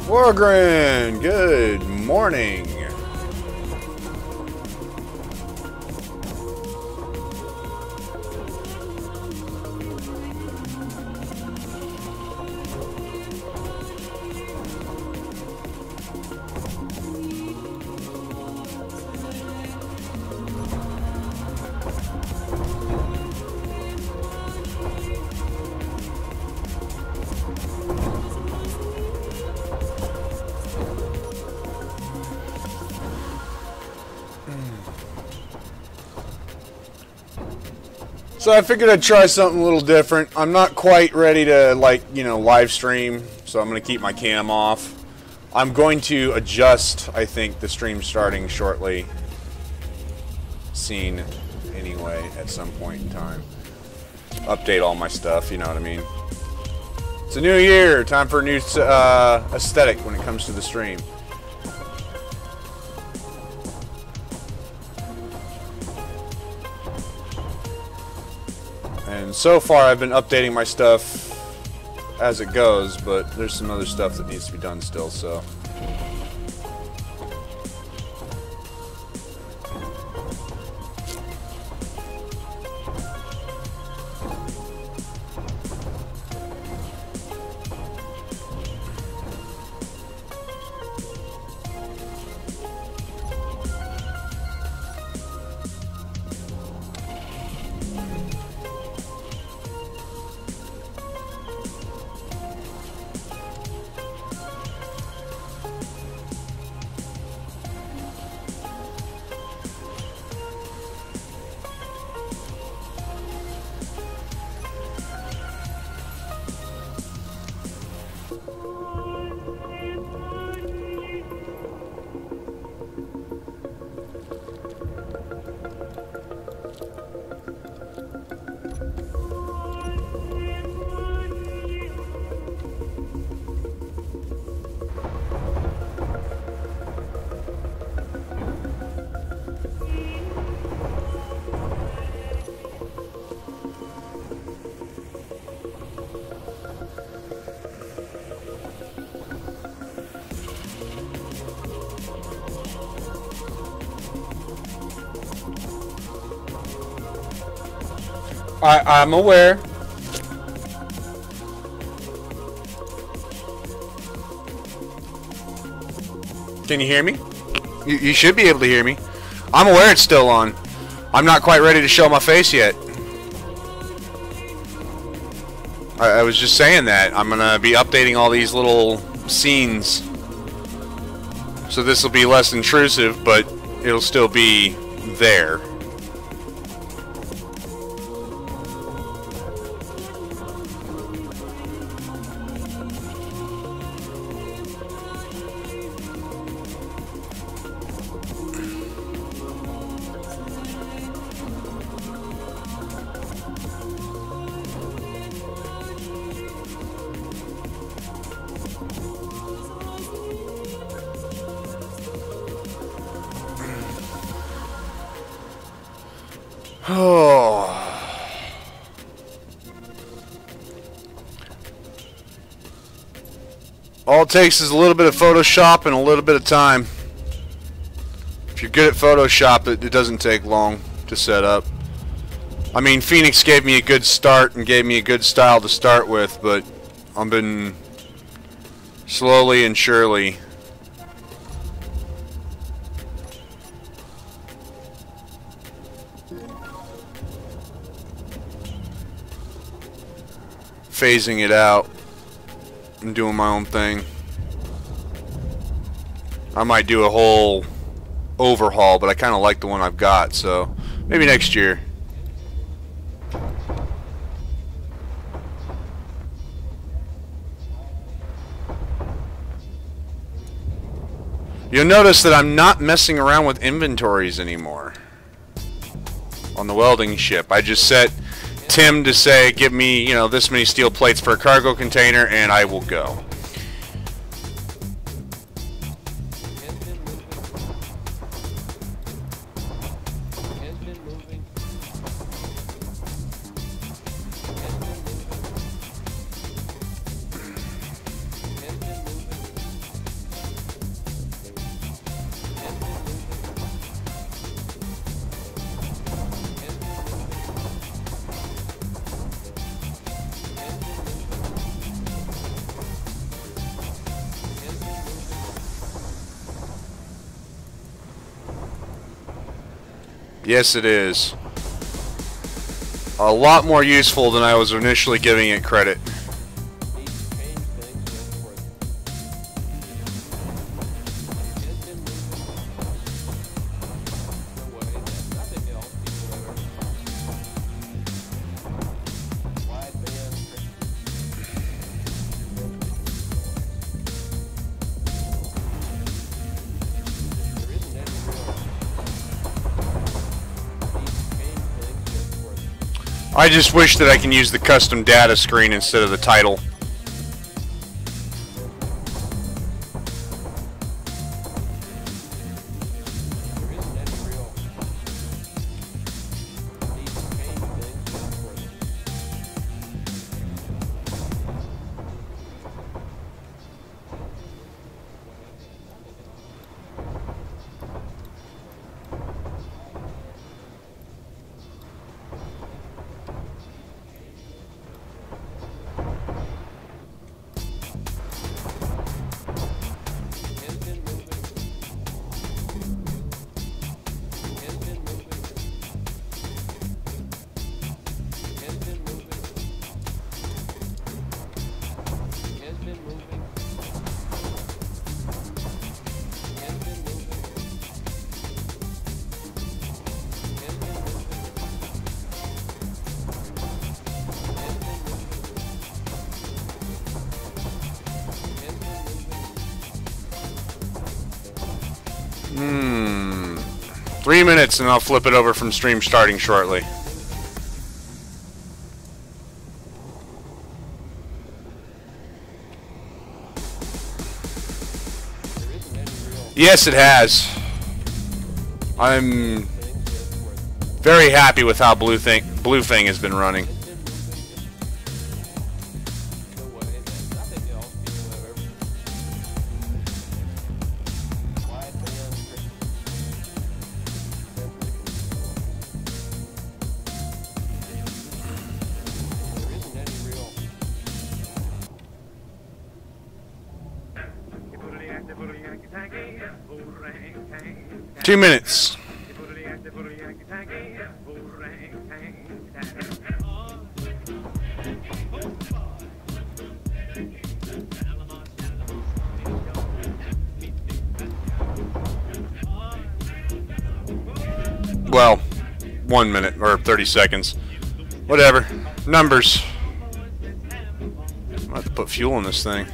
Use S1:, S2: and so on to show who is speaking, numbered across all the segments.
S1: Wargren, good morning. So I figured I'd try something a little different. I'm not quite ready to, like, live stream, so I'm going to keep my cam off. I'm going to adjust, I think, the stream starting shortly. Scene, anyway, at some point in time. Update all my stuff, you know what I mean. It's a new year, time for a new aesthetic when it comes to the stream. And so far I've been updating my stuff as it goes, but there's some other stuff that needs to be done still, so. I'm aware. Can you hear me? You should be able to hear me. I'm aware it's still on. I'm not quite ready to show my face yet. I was just saying that. I'm going to be updating all these little scenes. So this will be less intrusive, but it'll still be there. Oh. All it takes is a little bit of Photoshop and a little bit of time. If you're good at Photoshop, it doesn't take long to set up. I mean, Phoenix gave me a good start and gave me a good style to start with, but I've been slowly and surely phasing it out and doing my own thing. I might do a whole overhaul, but I kind of like the one I've got, so maybe next year. You'll notice that I'm not messing around with inventories anymore on the welding ship. I just set Tim to say, give me, this many steel plates for a cargo container, and I will go. Yes, it is. A lot more useful than I was initially giving it credit. I just wish that I can use the custom data screen instead of the title. Hmm. 3 minutes and I'll flip it over from stream starting shortly. Yes, it has. I'm very happy with how Bluefang has been running. Two minutes. Well, 1 minute or 30 seconds. Whatever. Numbers. I have to put fuel in this thing.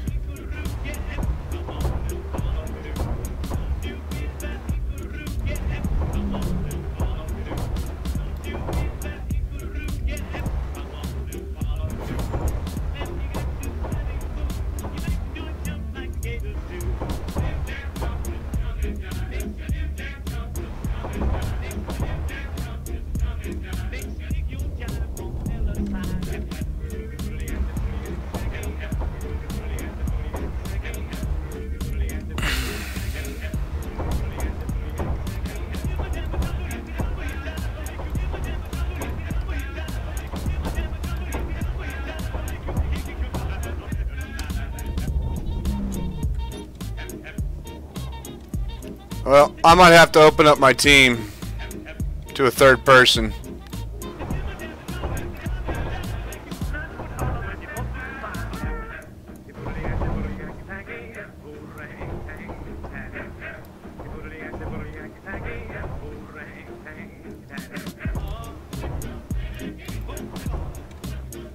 S1: Well, I might have to open up my team to a third person.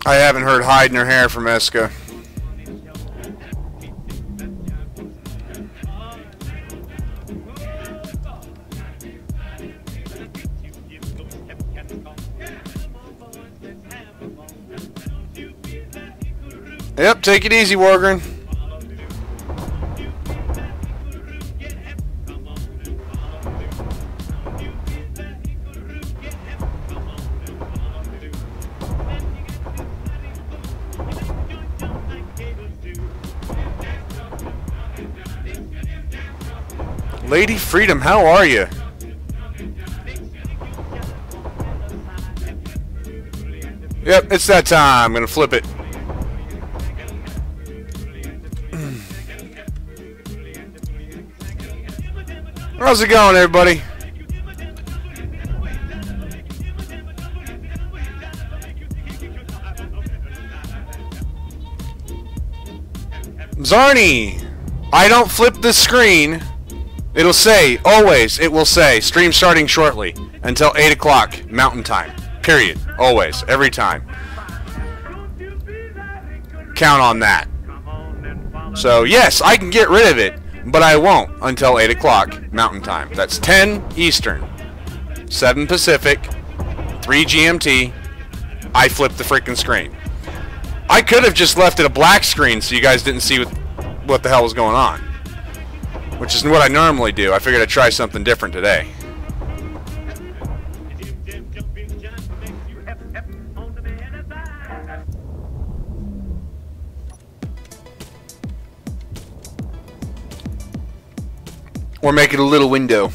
S1: I haven't heard hide nor hair from Eska. Yep, take it easy, Wargren. Lady Freedom, how are you? Yep, it's that time. I'm gonna flip it. How's it going, everybody? Zarni, I don't flip the screen. It'll say, always, it will say, stream starting shortly until 8 o'clock Mountain Time. Period. Always. Every time. Count on that. So, yes, I can get rid of it, but I won't until 8 o'clock Mountain Time. That's 10 Eastern, 7 Pacific, 3 GMT. I flipped the freaking screen. I could have just left it a black screen so you guys didn't see what the hell was going on. Which is what I normally do. I figured I'd try something different today. Or make it a little window.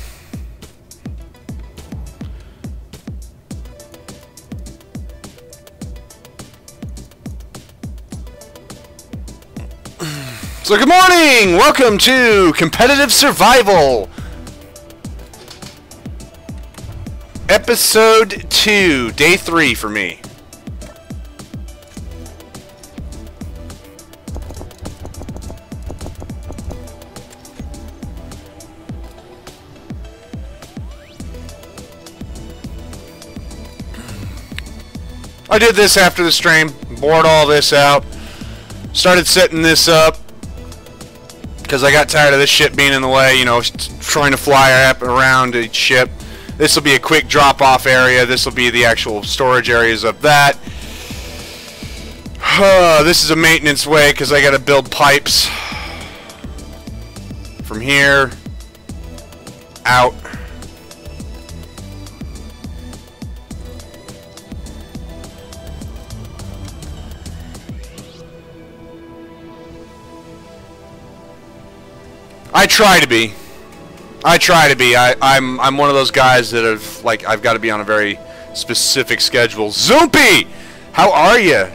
S1: So good morning! Welcome to Competitive Survival! Episode 2, Day 3 for me. I did this after the stream, bored all this out, started setting this up, because I got tired of this ship being in the way, you know, trying to fly up around each ship. This will be a quick drop-off area. This will be the actual storage areas of that. This is a maintenance way because I got to build pipes from here out. I try to be. I'm one of those guys that have, like, I've got to be on a very specific schedule. Zoompy! How are you?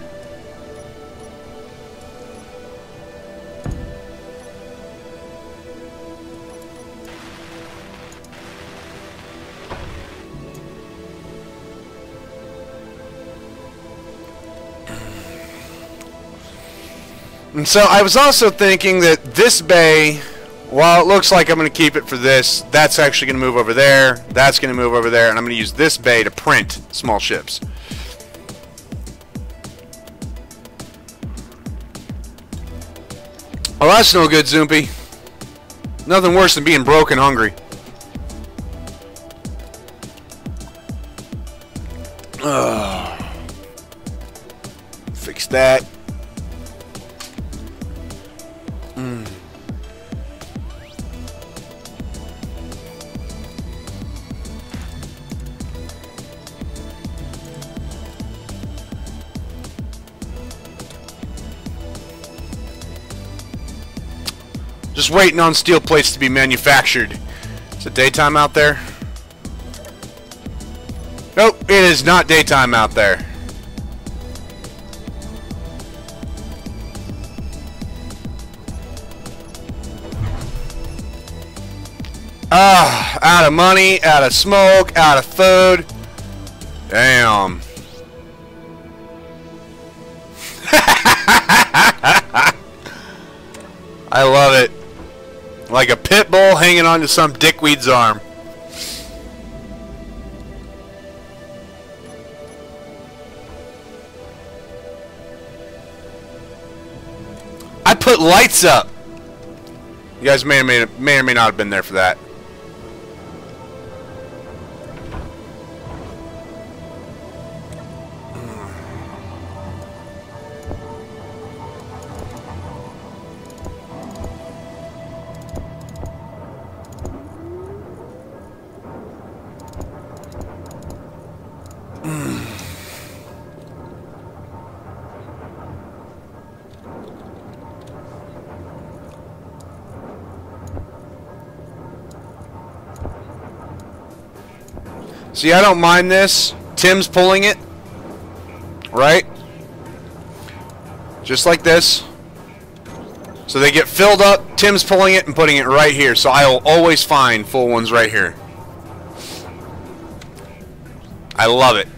S1: And so I was also thinking that this bay, while it looks like I'm going to keep it for this, that's actually going to move over there, that's going to move over there, and I'm going to use this bay to print small ships. Oh, that's no good, Zoompy. Nothing worse than being broke and hungry. Fix that. Just waiting on steel plates to be manufactured. Is it daytime out there? Nope, it is not daytime out there. Out of money, out of smoke, out of food. Damn. I love it. Like a pit bull hanging onto some dickweed's arm. I put lights up. You guys may or may not have been there for that. See, I don't mind this. Tim's pulling it. Right? Just like this. So they get filled up. Tim's pulling it and putting it right here. So I will always find full ones right here. I love it.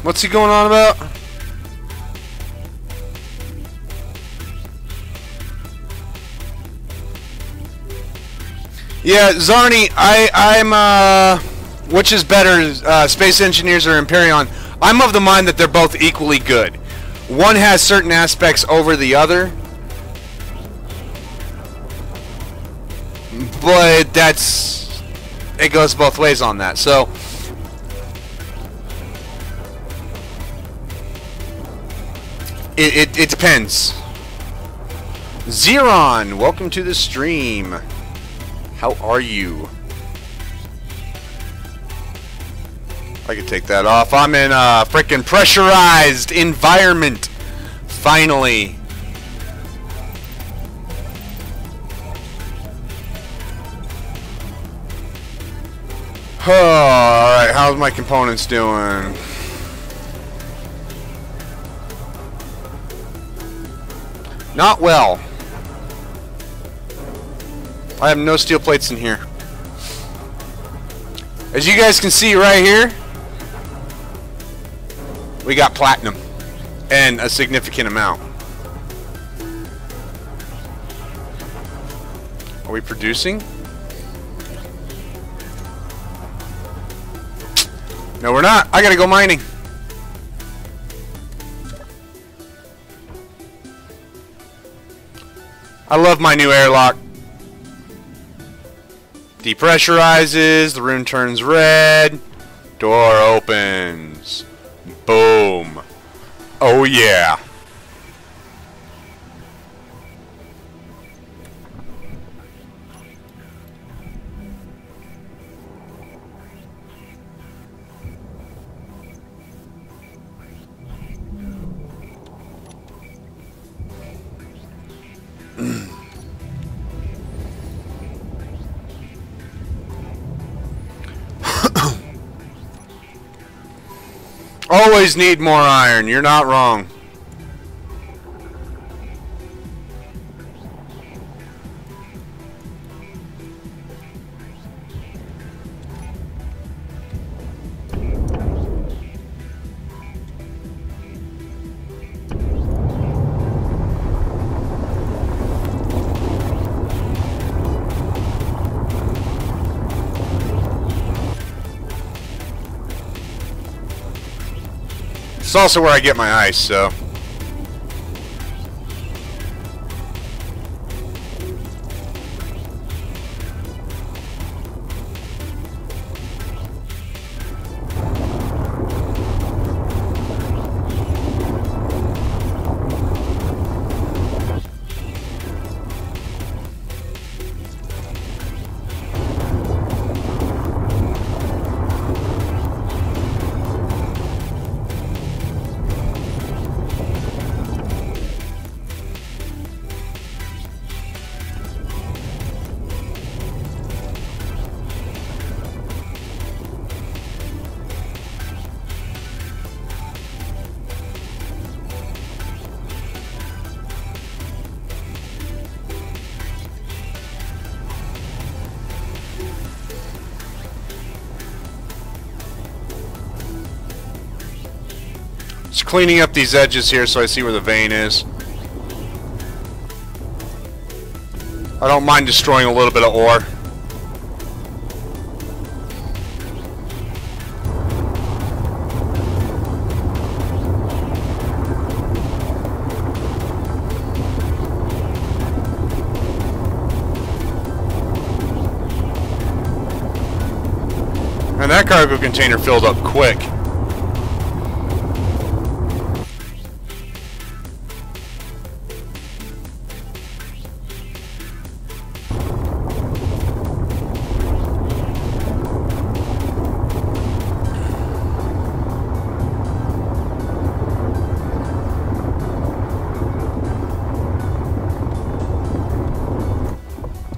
S1: What's he going on about? Yeah, Zarni, I'm which is better, Space Engineers or Imperion? I'm of the mind that they're both equally good. One has certain aspects over the other, but it goes both ways on that. So it depends. Zeron, welcome to the stream. How are you? I can take that off. I'm in a freaking pressurized environment. Finally. Oh, alright, how's my components doing? Not well. I have no steel plates in here. As you guys can see right here, we got platinum. And a significant amount. Are we producing? No, we're not. I gotta go mining. I love my new airlock. Depressurizes, the rune turns red, door opens. Boom. Oh yeah. Always need more iron. You're not wrong. It's also where I get my ice, so. Just cleaning up these edges here so I see where the vein is. I don't mind destroying a little bit of ore. And that cargo container filled up quick.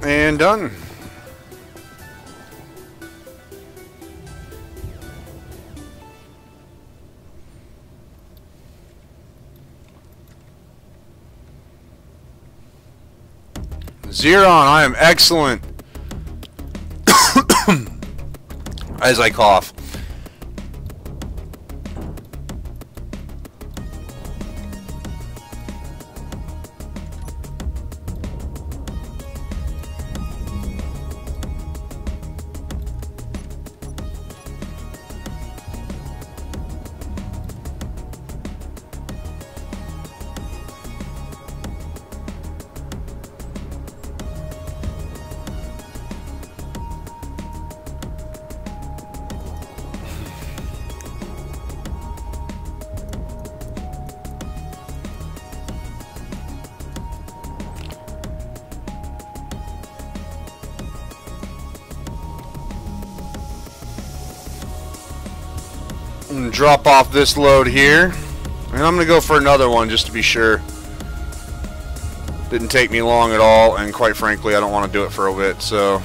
S1: And done. Zeron, I am excellent. As I cough. I'm gonna drop off this load here, and I'm gonna go for another one just to be sure. Didn't take me long at all, and quite frankly, I don't want to do it for a bit, so.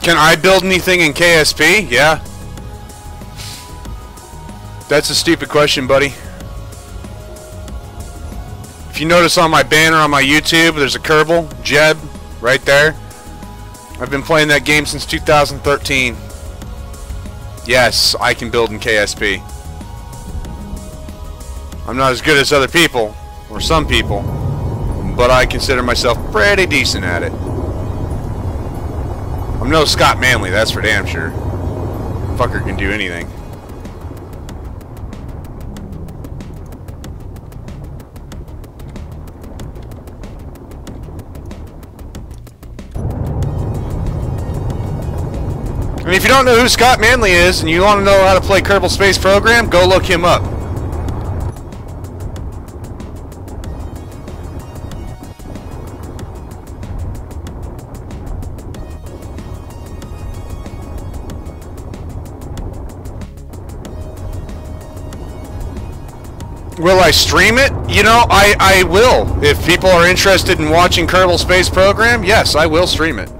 S1: Can I build anything in KSP? Yeah. That's a stupid question, buddy. If you notice on my banner on my YouTube, there's a Kerbal, Jeb, right there. I've been playing that game since 2013. Yes, I can build in KSP. I'm not as good as other people, or some people, but I consider myself pretty decent at it. I'm no Scott Manley, that's for damn sure. Fucker can do anything. I mean, if you don't know who Scott Manley is and you want to know how to play Kerbal Space Program, go look him up. Will I stream it? You know, I will. If people are interested in watching Kerbal Space Program, yes, I will stream it.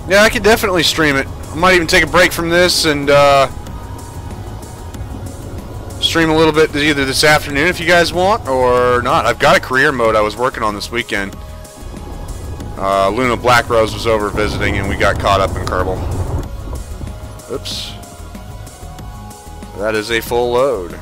S1: Yeah, I could definitely stream it. I might even take a break from this and stream a little bit either this afternoon if you guys want, or not. I've got a career mode I was working on this weekend. Luna Black Rose was over visiting and we got caught up in Kerbal. Oops. That is a full load.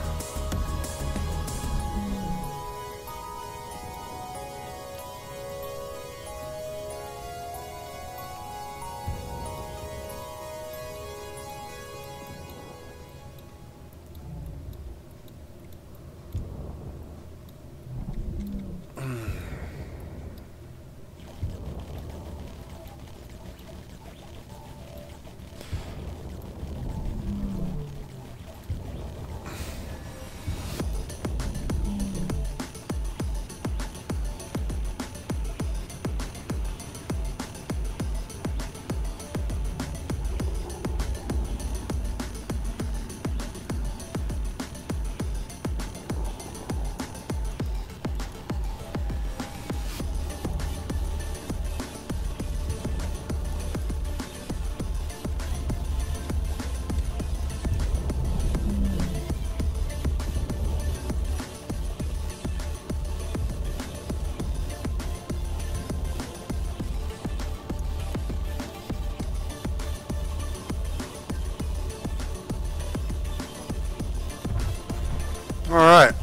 S1: Alright.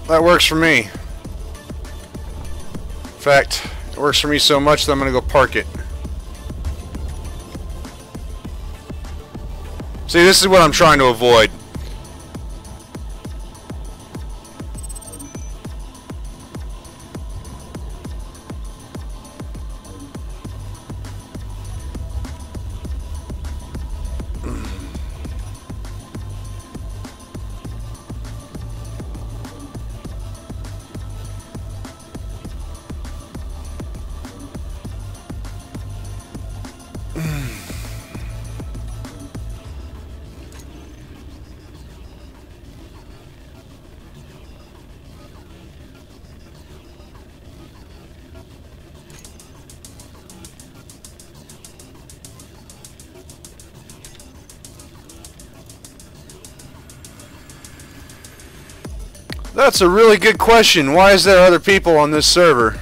S1: That works for me. In fact, it works for me so much that I'm going to go park it. See, this is what I'm trying to avoid. That's a really good question. Why is there other people on this server?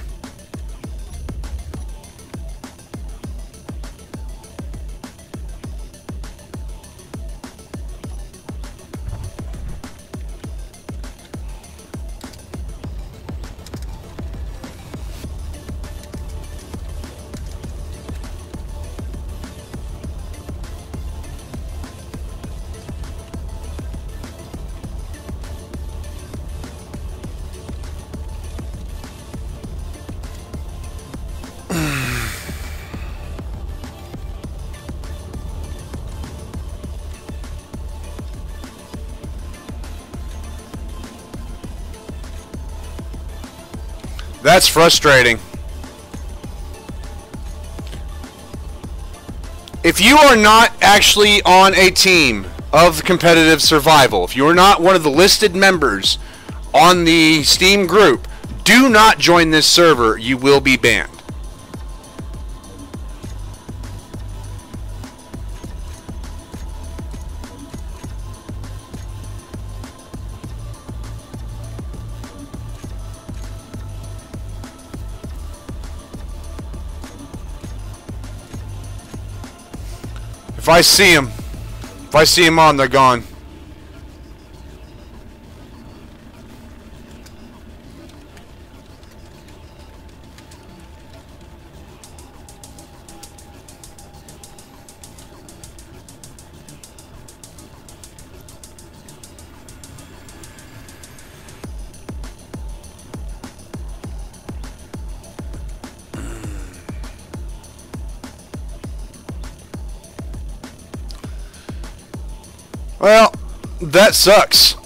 S1: That's frustrating. If you are not actually on a team of competitive survival, if you are not one of the listed members on the Steam group, do not join this server. You will be banned. If I see them on, they're gone. Well, that sucks.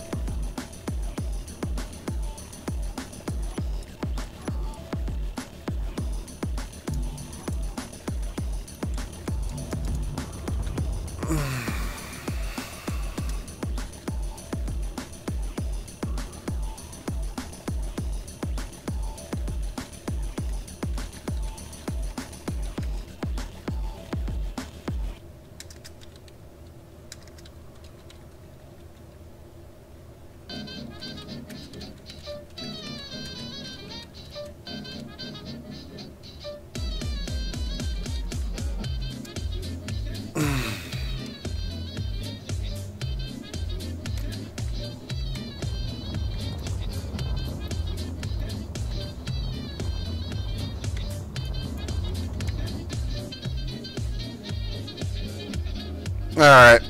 S1: All right.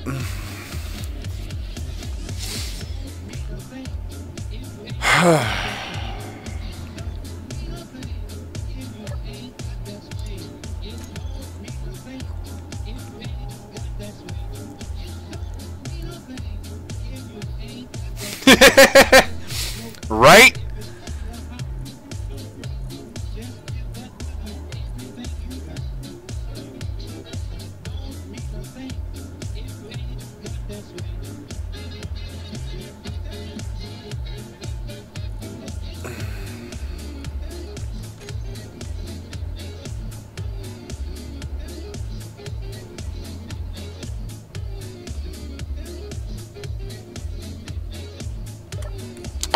S1: Right?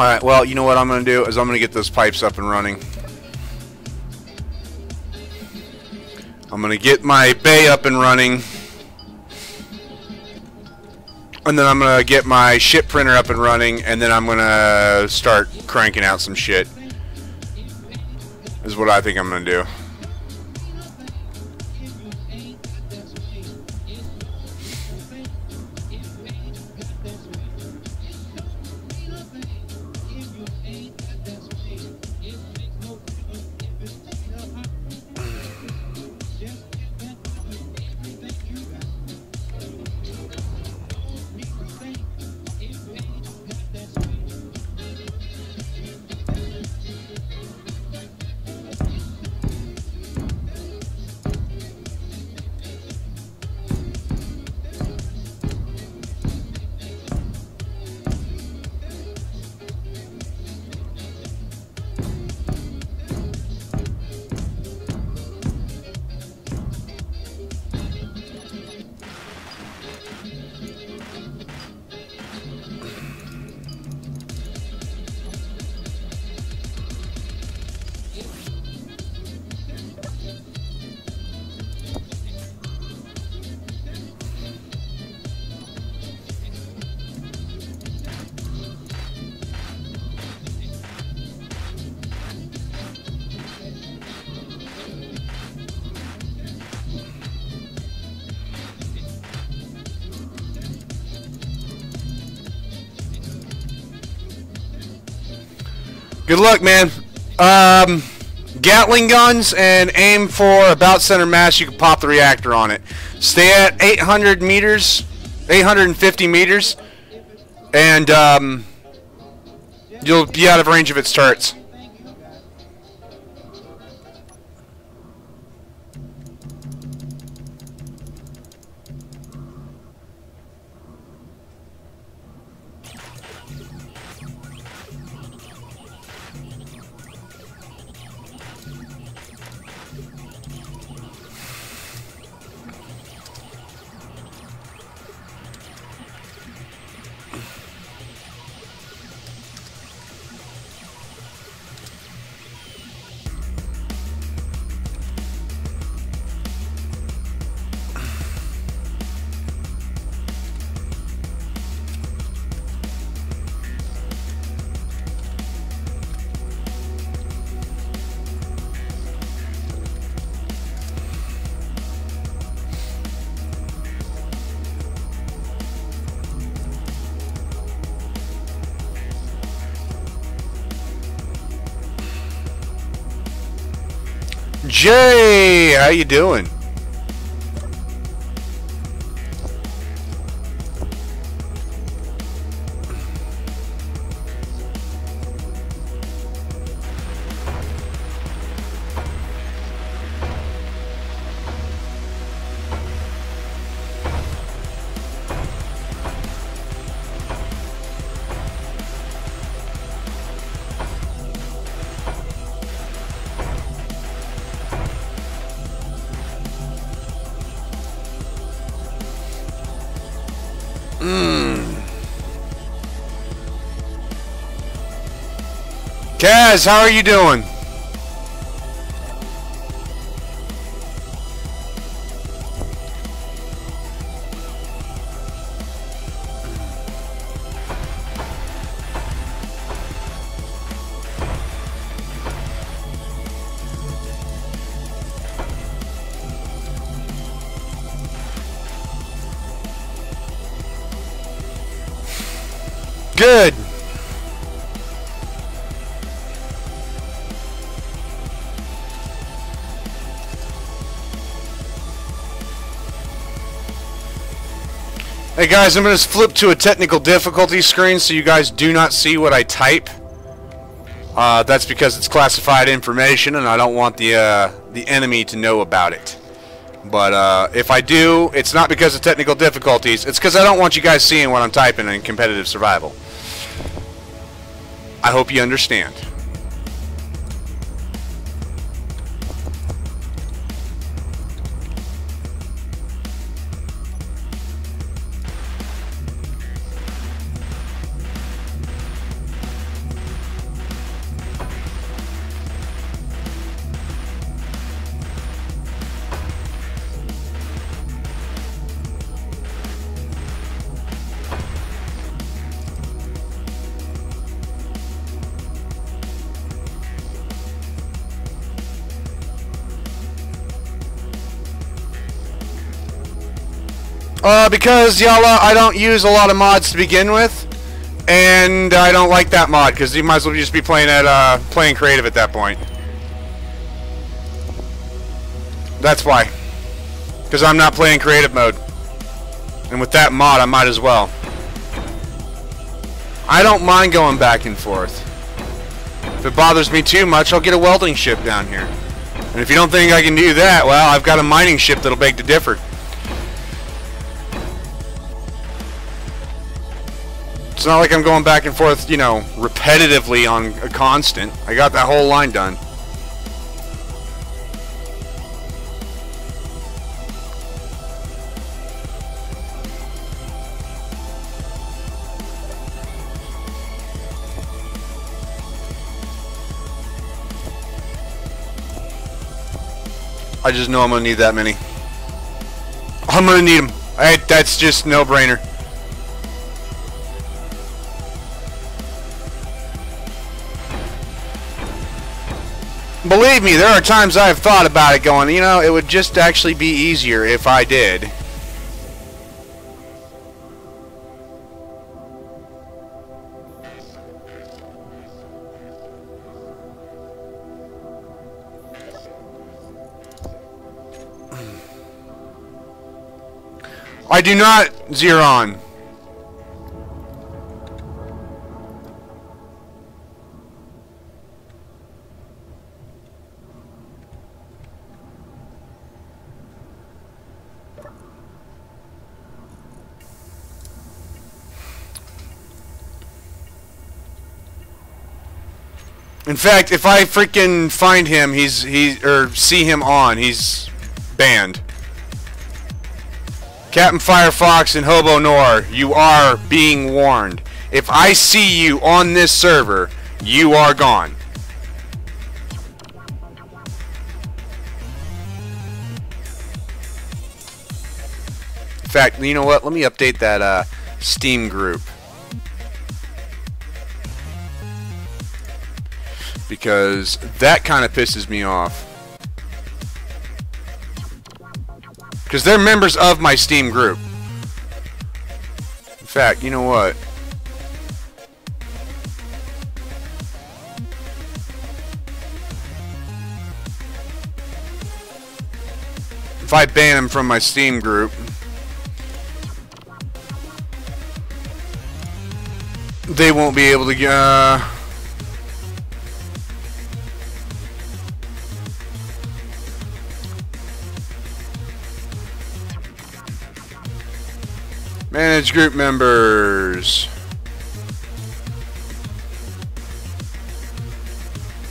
S1: Alright, well, you know what I'm going to do is I'm going to get those pipes up and running. I'm going to get my bay up and running. And then I'm going to get my ship printer up and running. And then I'm going to start cranking out some shit. Is what I think I'm going to do. Good luck, man. Gatling guns, and aim for about center mass. You can pop the reactor on it. Stay at 800 meters, 850 meters, and you'll be out of range of its turrets. Jay, how you doing? Kaz, how are you doing? Good. Hey guys, I'm going to flip to a technical difficulty screen so you guys do not see what I type. That's because it's classified information and I don't want the enemy to know about it. But if I do, it's not because of technical difficulties. It's because I don't want you guys seeing what I'm typing in competitive survival. I hope you understand. Because y'all, I don't use a lot of mods to begin with, and I don't like that mod because you might as well just be playing at playing creative at that point. That's why, because I'm not playing creative mode, and with that mod, I might as well. I don't mind going back and forth. If it bothers me too much, I'll get a welding ship down here. And if you don't think I can do that, well, I've got a mining ship that'll beg to differ. It's not like I'm going back and forth, you know, repetitively on a constant. I got that whole line done. I just know I'm going to need that many. I'm going to need them. That's just no-brainer. Believe me, there are times I've thought about it going, you know, it would just actually be easier if I did. I do not, Zeron. In fact, if I freaking find him, or see him on, he's banned. Captain Firefox and Hobo Nor, you are being warned. If I see you on this server, you are gone. In fact, you know what? Let me update that Steam group. Because that kind of pisses me off. Because they're members of my Steam group. In fact, you know what? If I ban them from my Steam group, they won't be able to manage group members.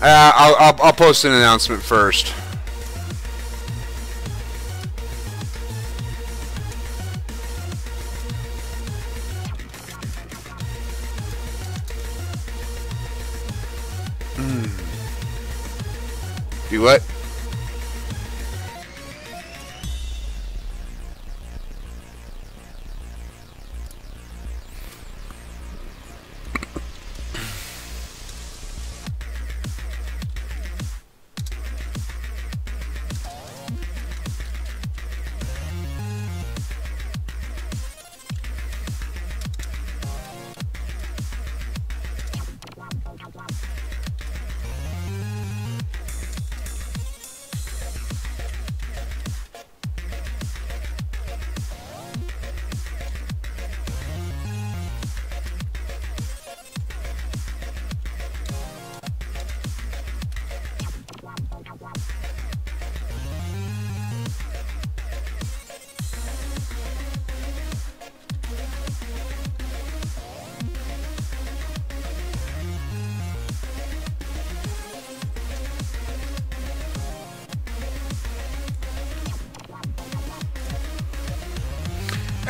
S1: I'll post an announcement first. Do what?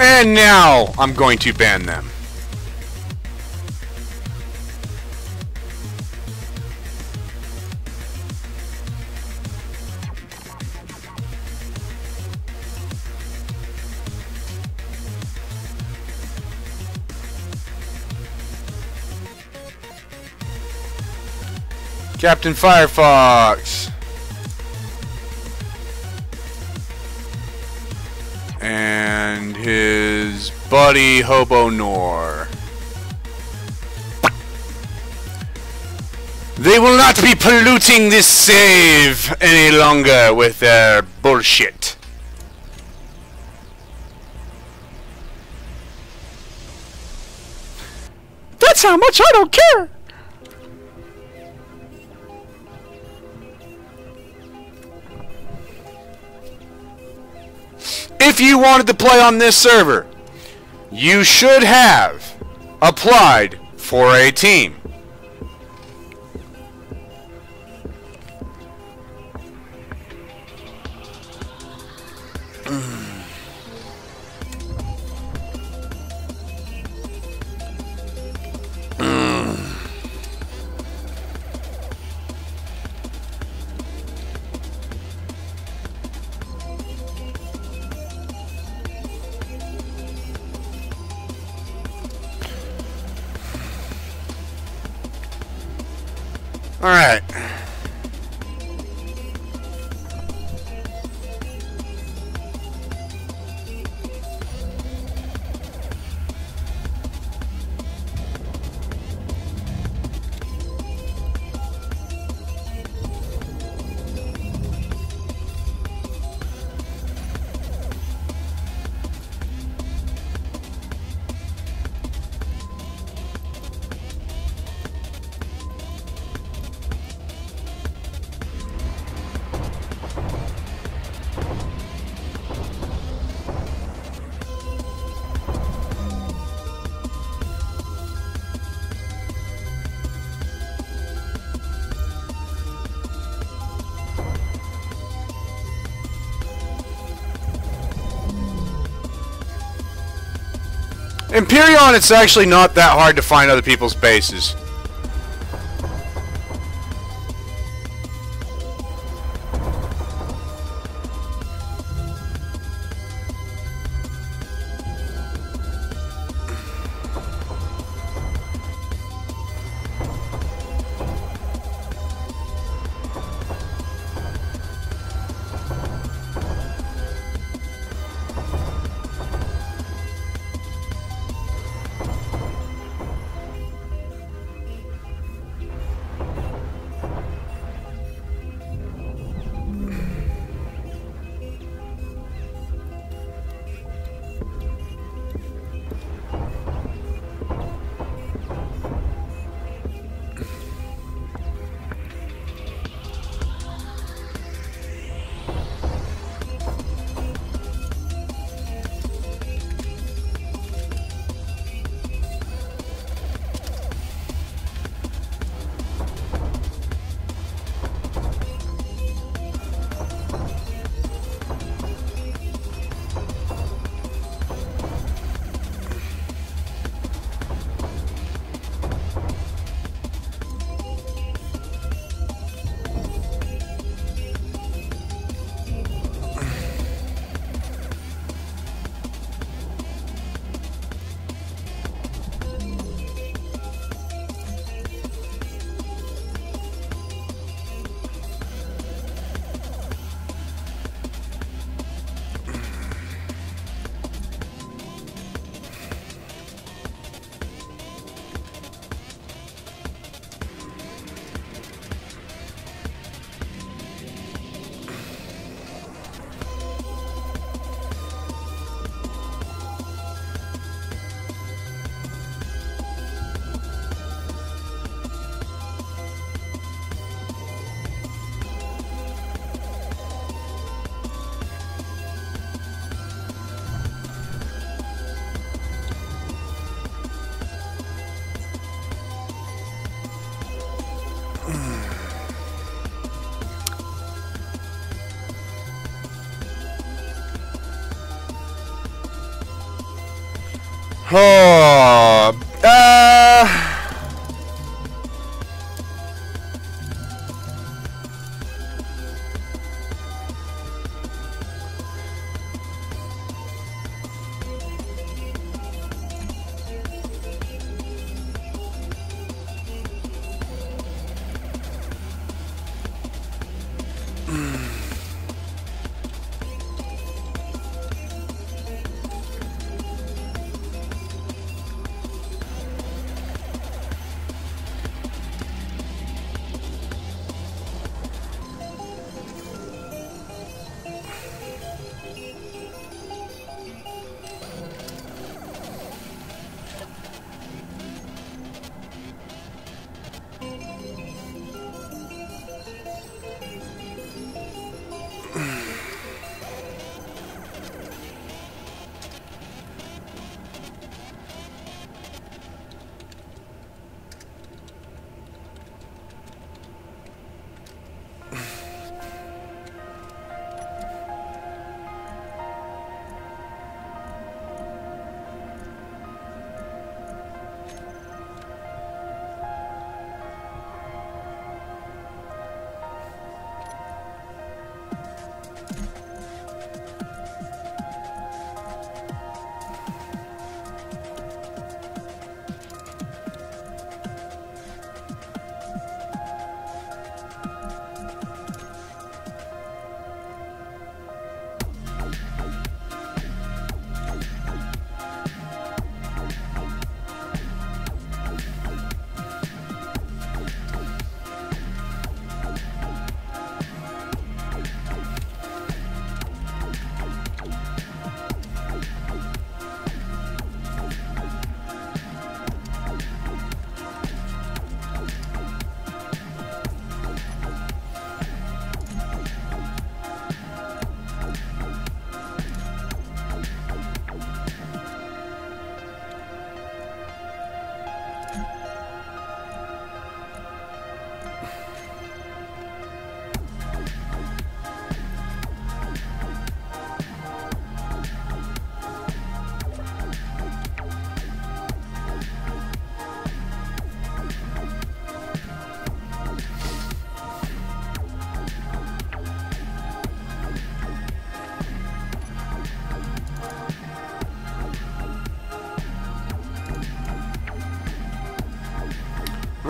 S1: And now I'm going to ban them. Captain Firefox. And his buddy Hobo Nor. They will not be polluting this save any longer with their bullshit. That's how much I don't care. If you wanted to play on this server, you should have applied for a team. All right. Imperion, it's actually not that hard to find other people's bases. Oh,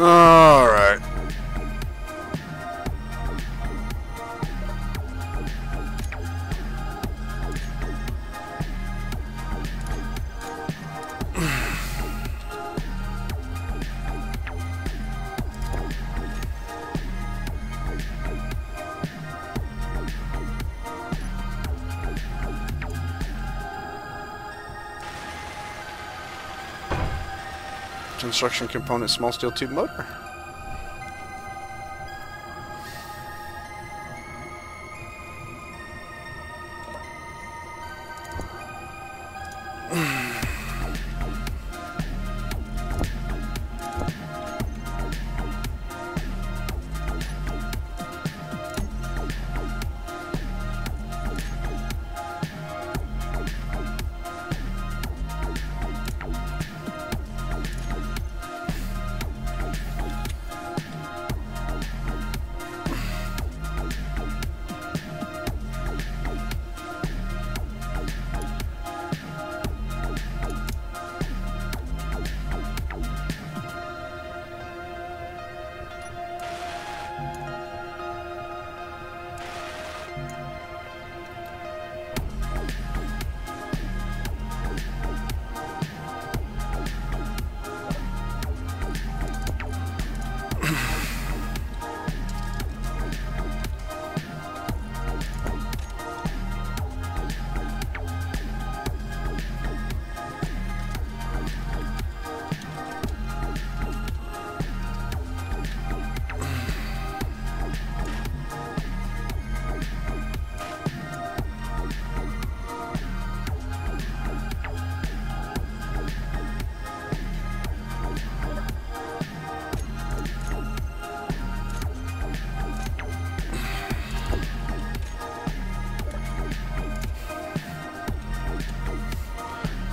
S1: Alright. Construction component, small steel tube motor.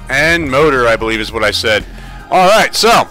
S1: And motor, I believe, is what I said. Alright, so.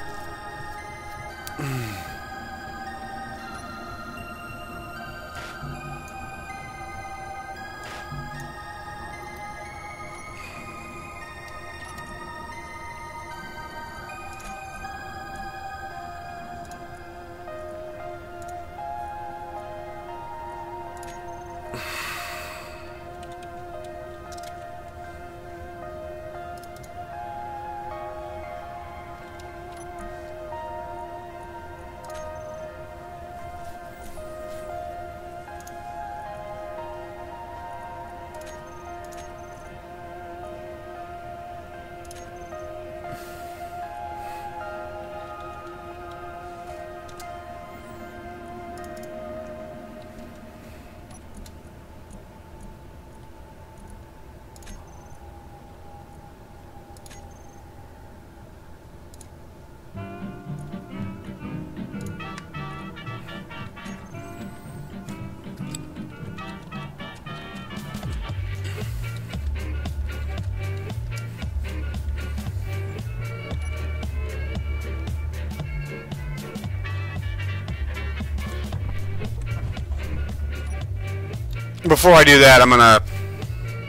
S1: Before I do that, I'm gonna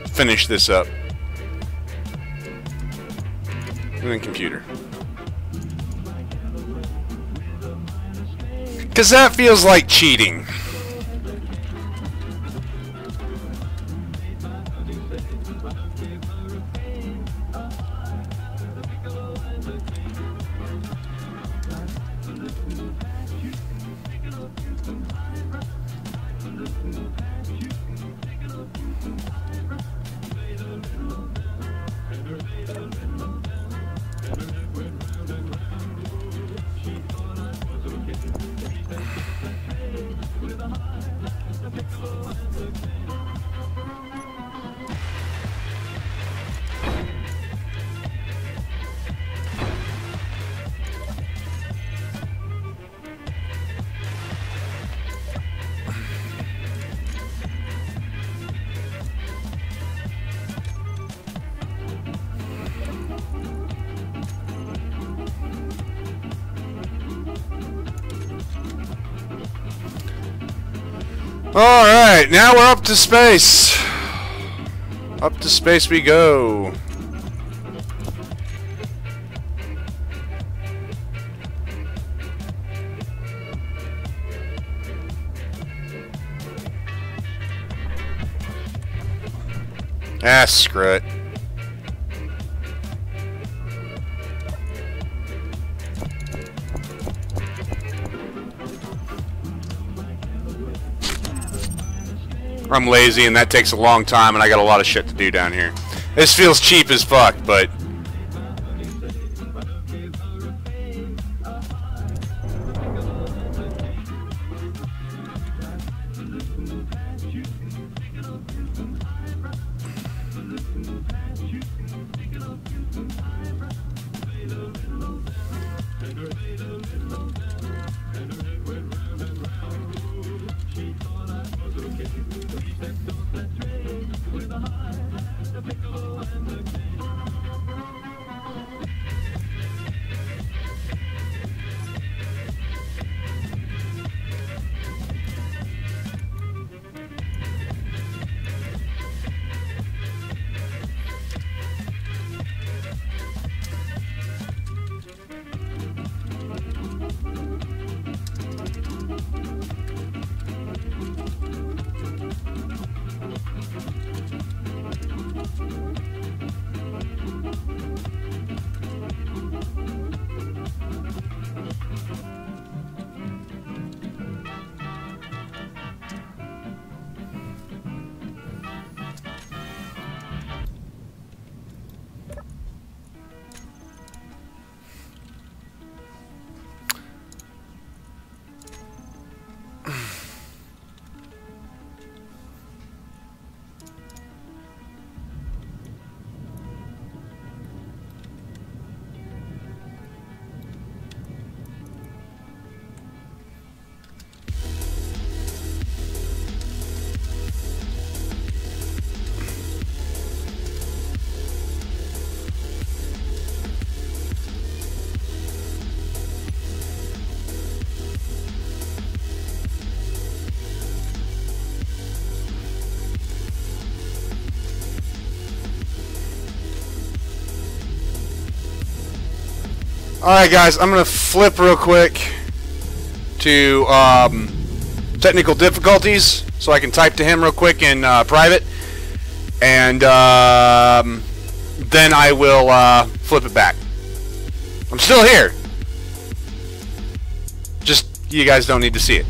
S1: finish this up. And then computer. Because that feels like cheating. Alright, now we're up to space. Up to space we go. Ah, screw it. I'm lazy and that takes a long time and I got a lot of shit to do down here. This feels cheap as fuck, but... Alright guys, I'm going to flip real quick to technical difficulties so I can type to him real quick in private, and then I will flip it back. I'm still here. Just, you guys don't need to see it.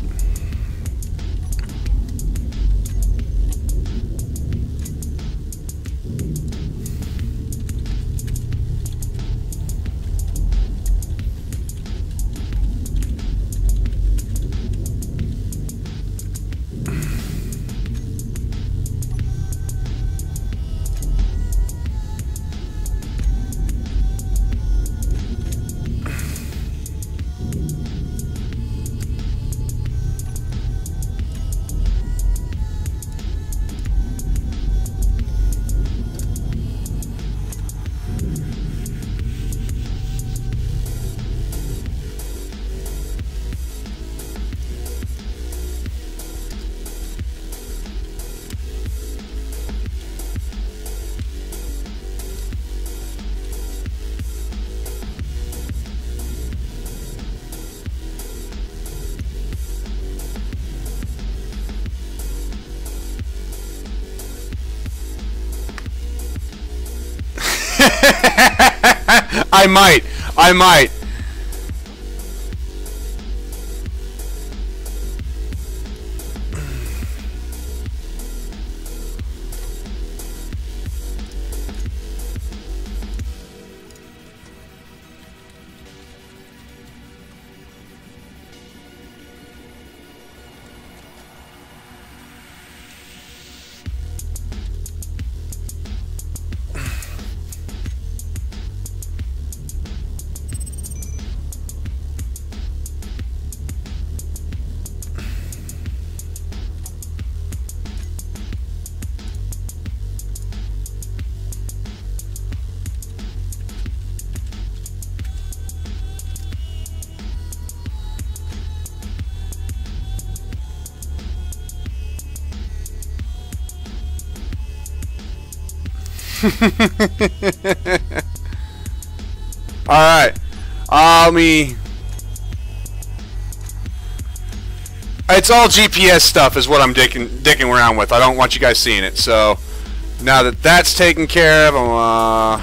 S1: I might. Alright. It's all GPS stuff is what I'm dicking around with. I don't want you guys seeing it, so Now that that's taken care of, I'm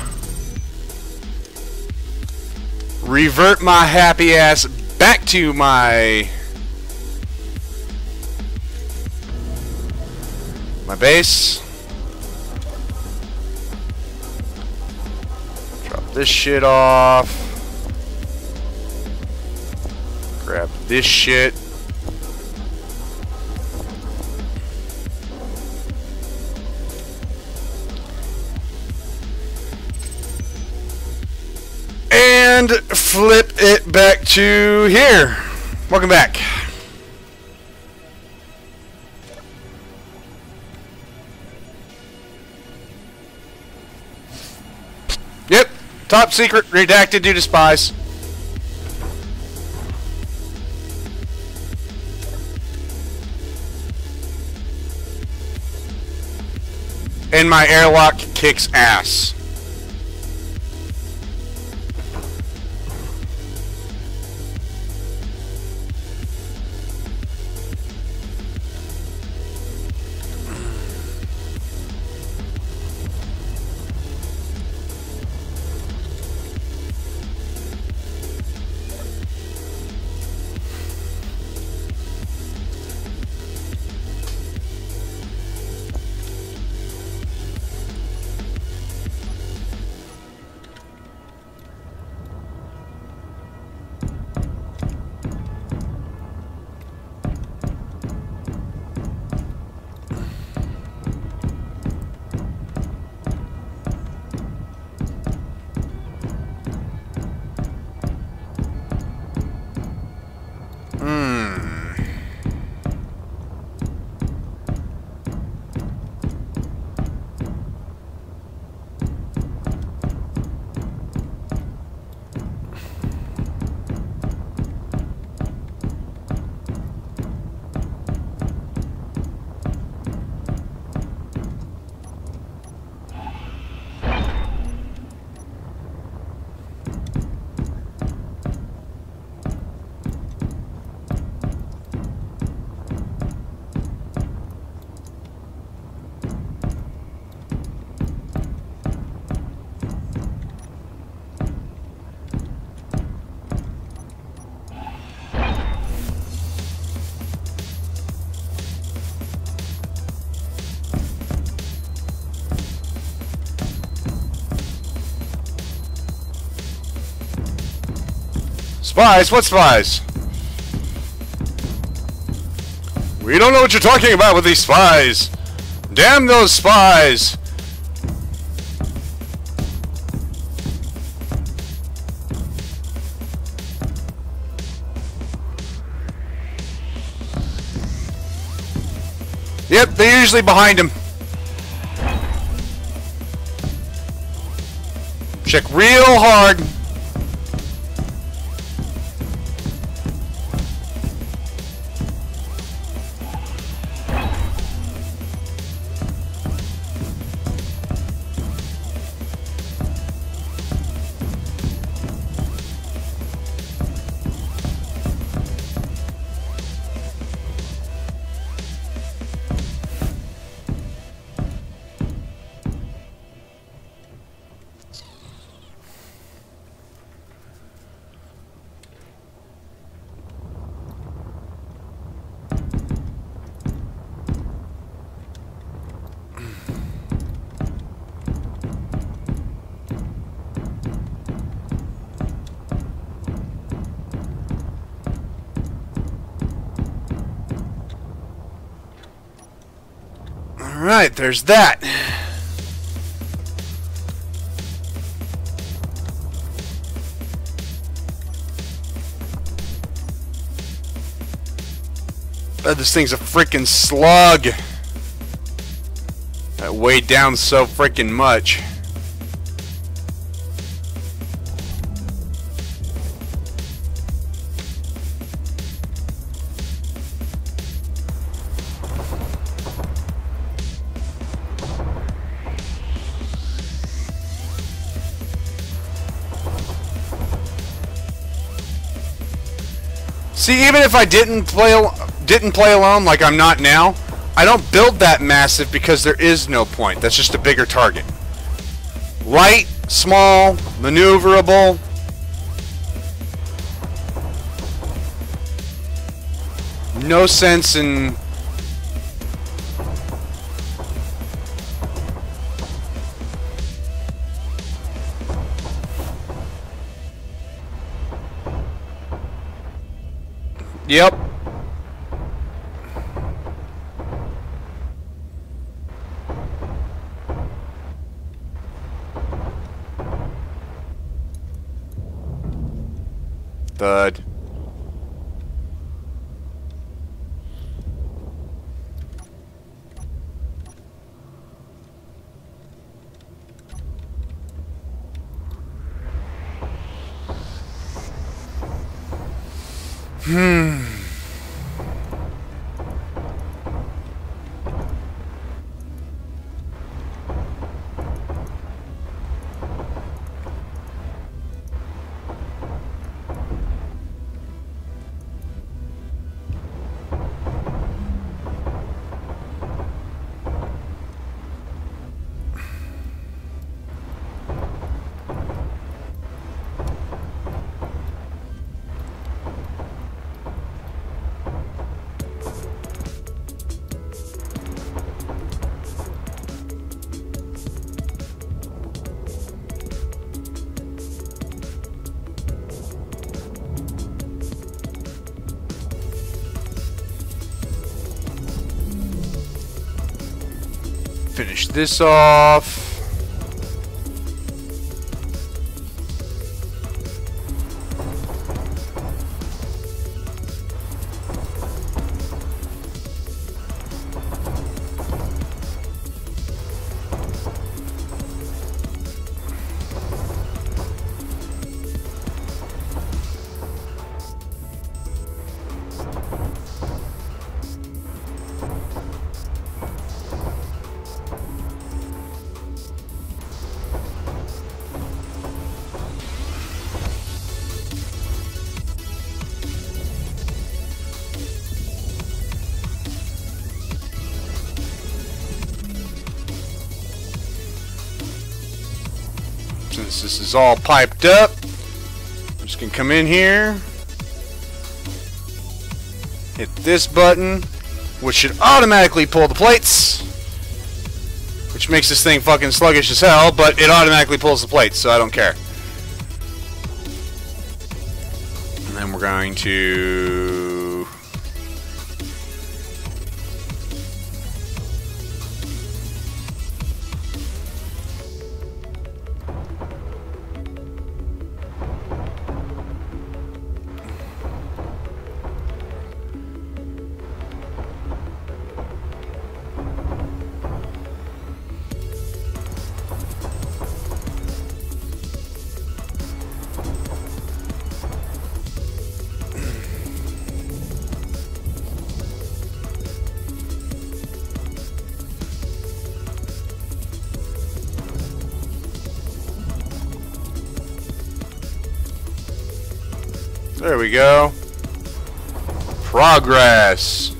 S1: revert my happy ass back to my base. Drop this shit off. Grab this shit. And flip it back to here. Welcome back. Yep, top secret, redacted due to spies. And my airlock kicks ass. Spies? What spies? We don't know what you're talking about with these spies. Damn those spies. Yep, they're usually behind him. Check real hard. Alright, there's that. This thing's a freaking slug. That weighed down so freaking much. See, even if I didn't play alone like I'm not now, I don't build that massive because there is no point. That's just a bigger target. Light, small, maneuverable. No sense in... Yep. Thud. Finish this off. Since this is all piped up, I'm just gonna come in here, hit this button, which should automatically pull the plates, which makes this thing fucking sluggish as hell, but it automatically pulls the plates, so I don't care. And then we're going to... There we go. Progress.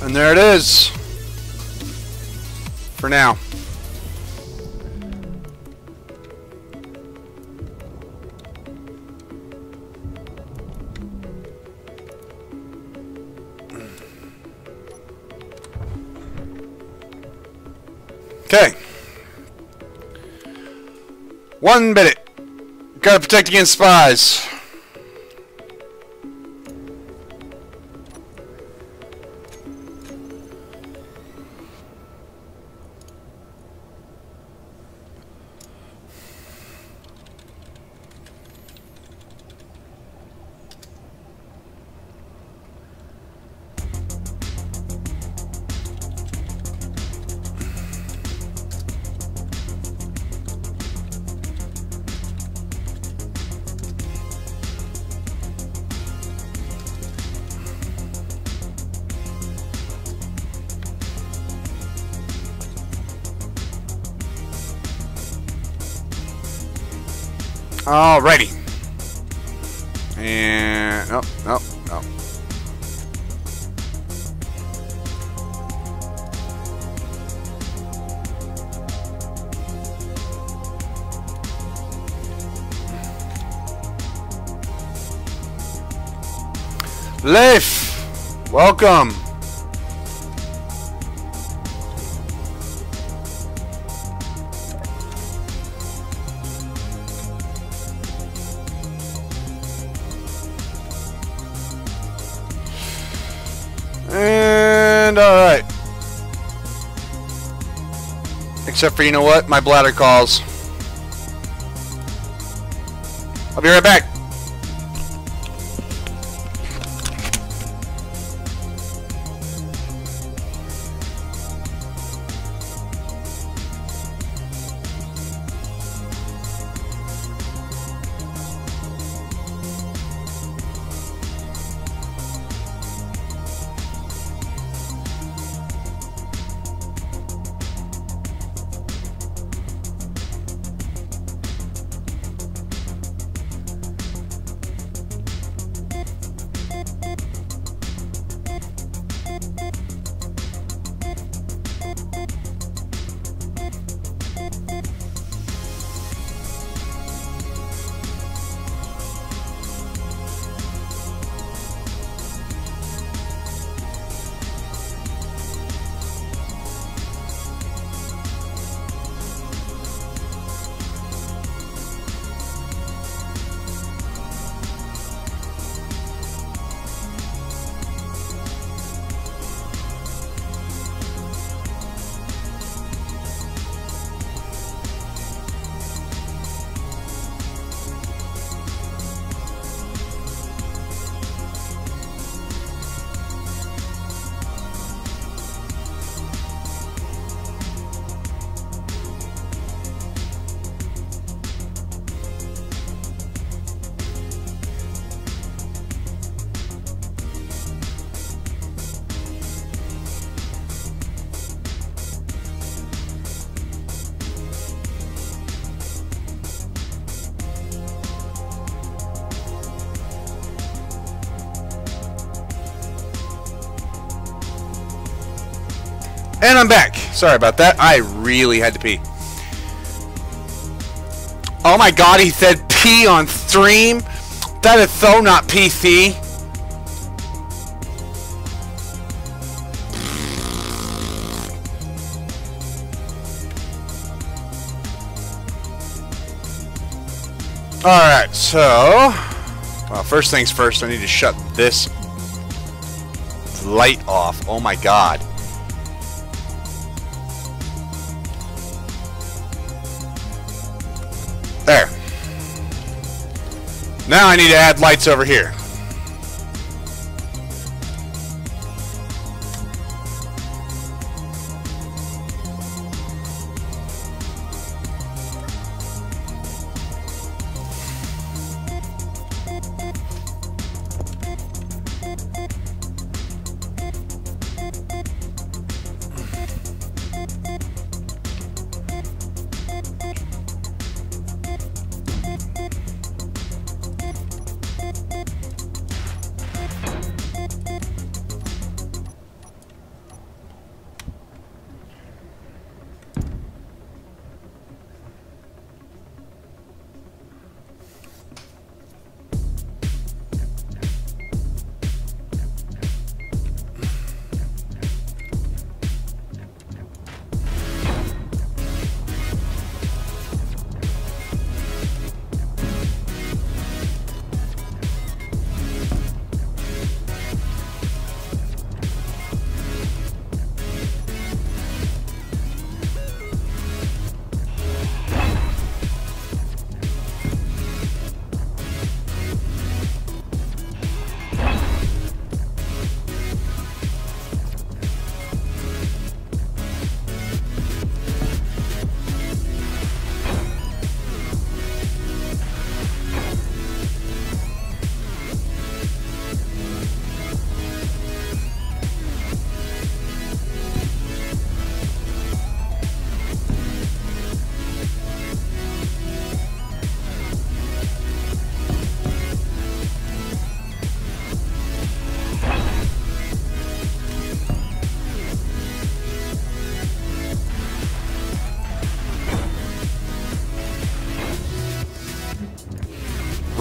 S1: And there it is. For now. Okay. 1 minute. Gotta protect against spies. Alrighty. And nope. Leif, welcome. And alright. Except for, you know what? My bladder calls. I'll be right back. And I'm back. Sorry about that. I really had to pee. Oh my god, he said pee on stream? That is so not PC. Alright, so... well, first things first, I need to shut this light off. Oh my god. There. Now I need to add lights over here.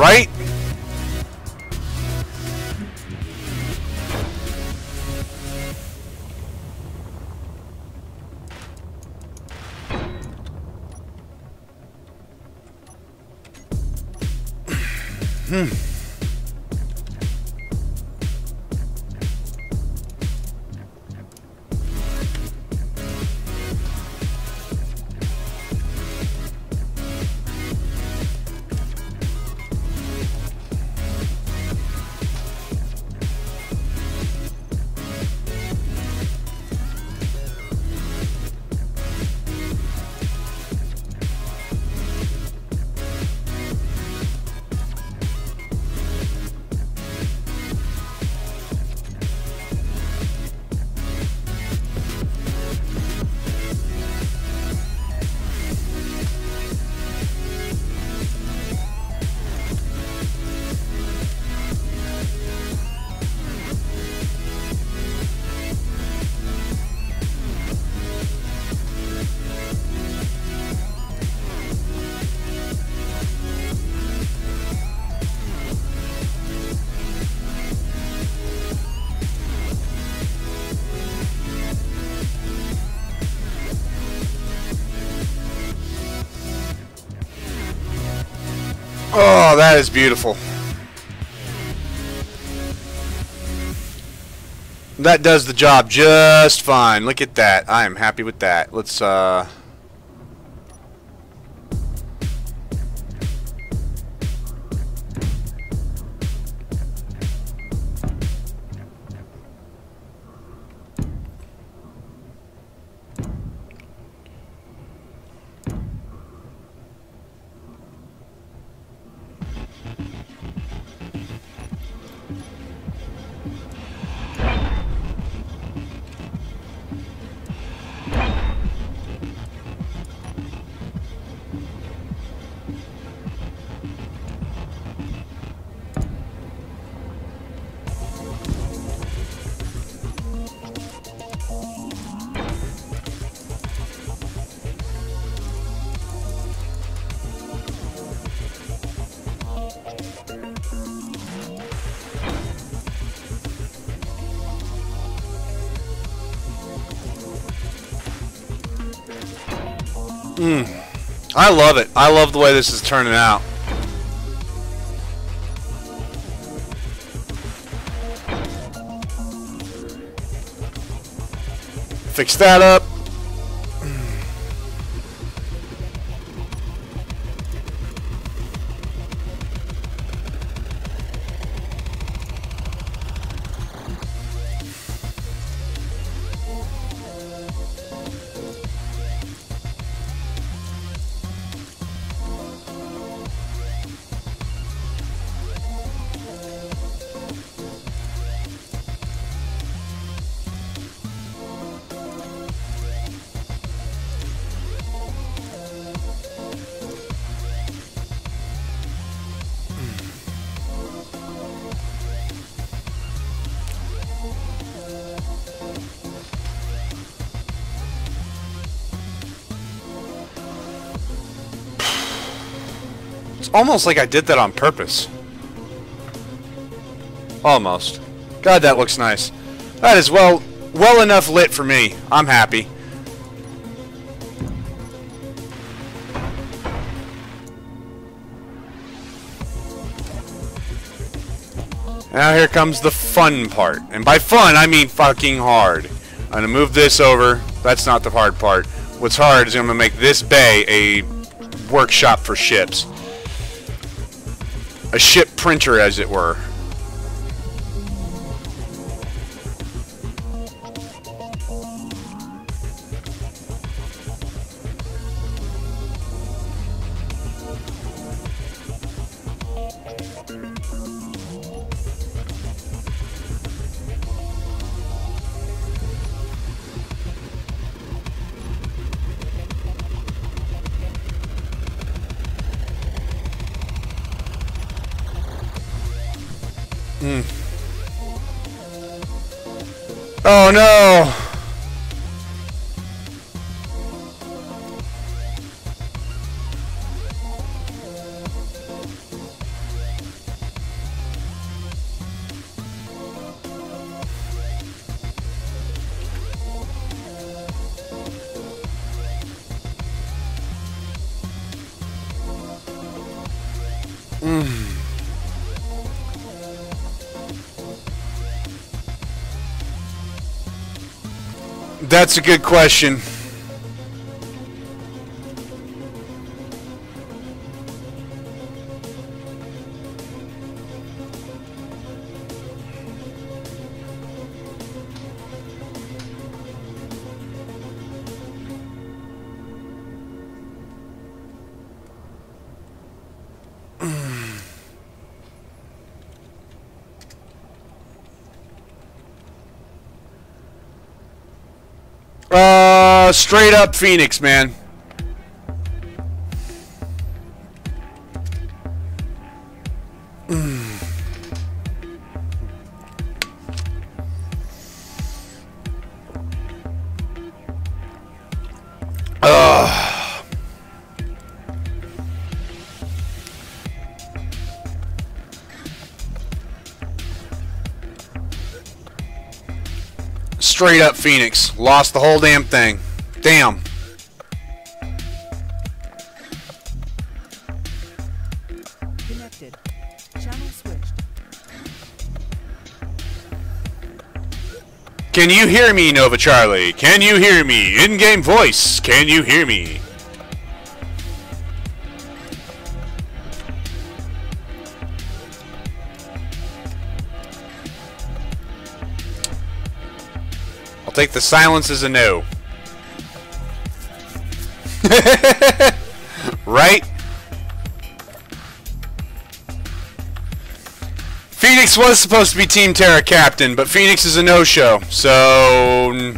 S1: Right? Oh, that is beautiful. That does the job just fine. Look at that. I am happy with that. Let's I love it. I love the way this is turning out. Fix that up. Almost like I did that on purpose. Almost. God, that looks nice. That is well enough lit for me. I'm happy. Now here comes the fun part. And by fun, I mean fucking hard. I'm going to move this over. That's not the hard part. What's hard is I'm going to make this bay a workshop for ships. A ship printer, as it were. Oh no! That's a good question. Straight up Phoenix, man. Straight up Phoenix. Lost the whole damn thing. Damn.
S2: Connected. Channel switched.
S1: Can you hear me, Nova Charlie? Can you hear me? In-game voice. Can you hear me? I'll take the silence as a no. Right? Phoenix was supposed to be Team Terra captain, but Phoenix is a no-show, so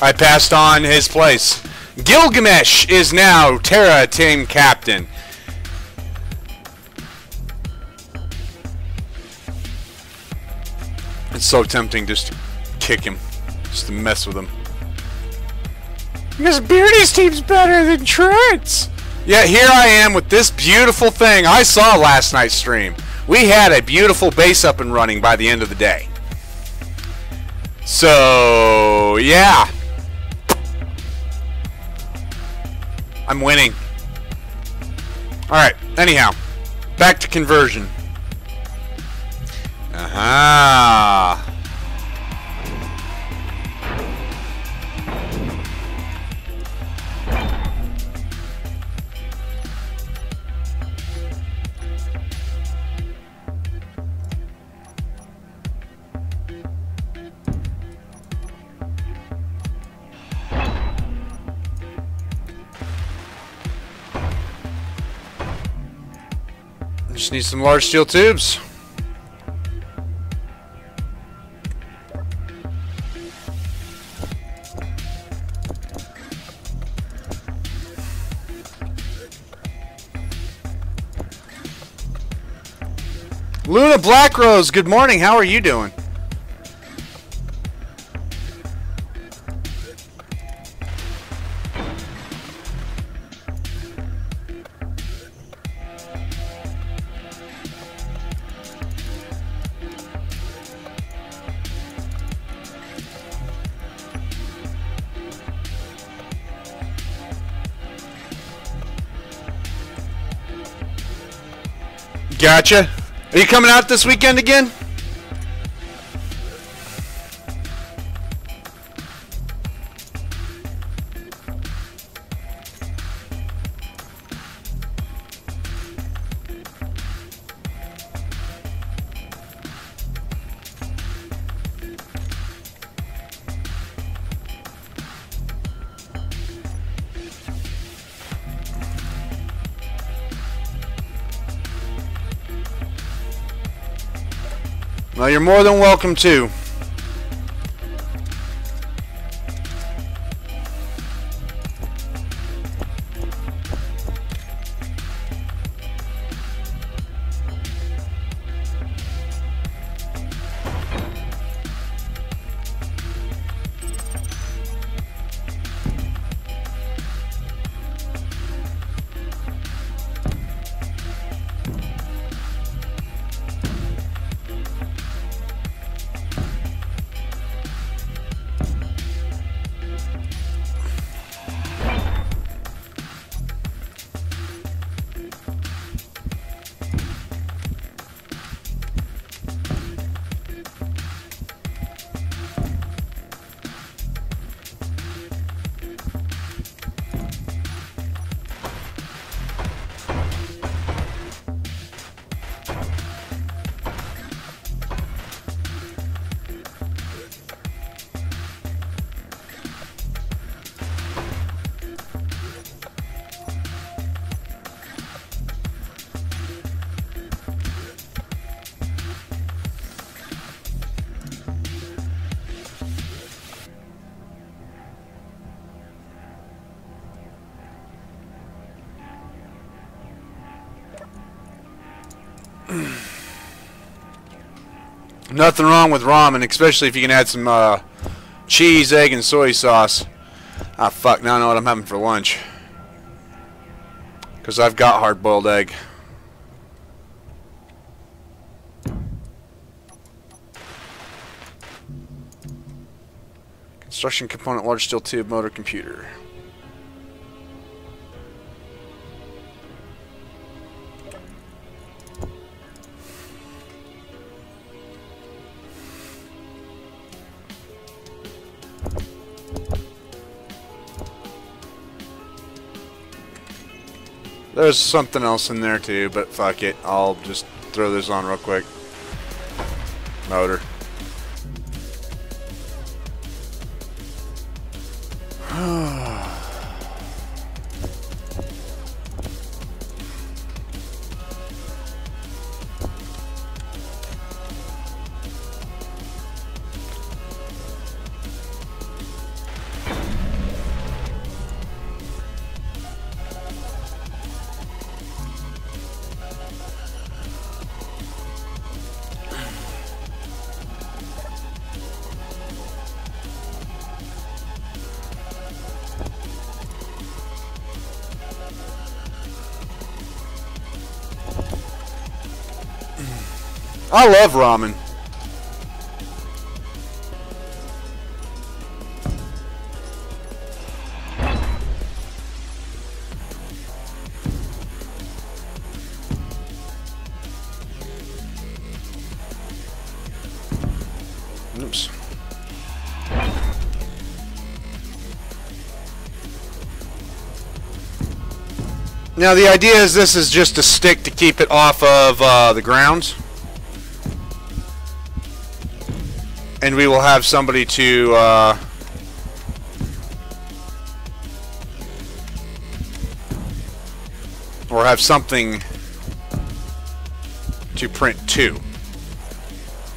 S1: I passed on his place. Gilgamesh is now Terra team captain. It's so tempting just to kick him, just to mess with him. Because Beardy's team's better than Trent's. Yeah, here I am with this beautiful thing I saw last night's stream. We had a beautiful base up and running by the end of the day. So, yeah. I'm winning. Alright, anyhow. Back to conversion. Aha. Just need some large steel tubes. Luna Blackrose, good morning. How are you doing? Gotcha. Are you coming out this weekend again? Well, you're more than welcome to. Nothing wrong with ramen, especially if you can add some cheese, egg, and soy sauce. Ah, fuck, now I know what I'm having for lunch. Because I've got hard-boiled egg. Construction component, large steel tube, motor, computer. There's something else in there too, but fuck it. I'll just throw this on real quick. Motor. I love ramen. Oops. Now the idea is this is just a stick to keep it off of the ground. And we will have somebody to or have something to print to.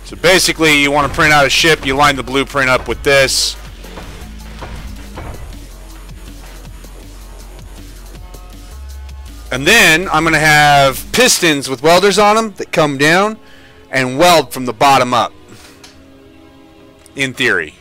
S1: So basically you want to print out a ship, you line the blueprint up with this. And then I'm going to have pistons with welders on them that come down and weld from the bottom up. In theory.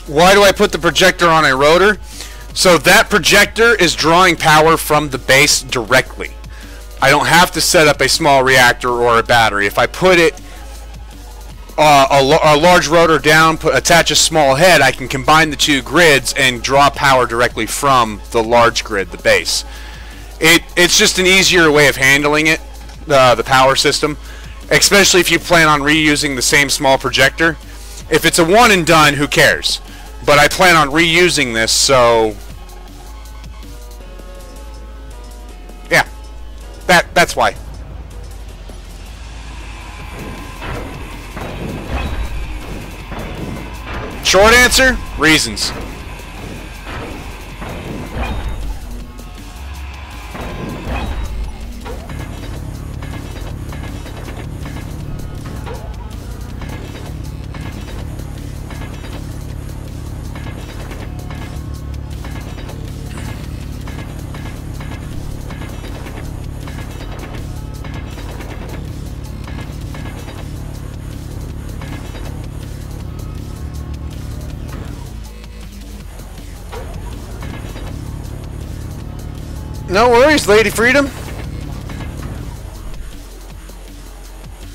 S1: Why do I put the projector on a rotor? So that projector is drawing power from the base directly. I don't have to set up a small reactor or a battery. If I put it a large rotor down, attach a small head, I can combine the two grids and draw power directly from the large grid, the base. It's just an easier way of handling it, the power system, especially if you plan on reusing the same small projector. If it's a one and done, who cares? But I plan on reusing this, so yeah, that's why. Short answer, reasons. No worries, Lady Freedom.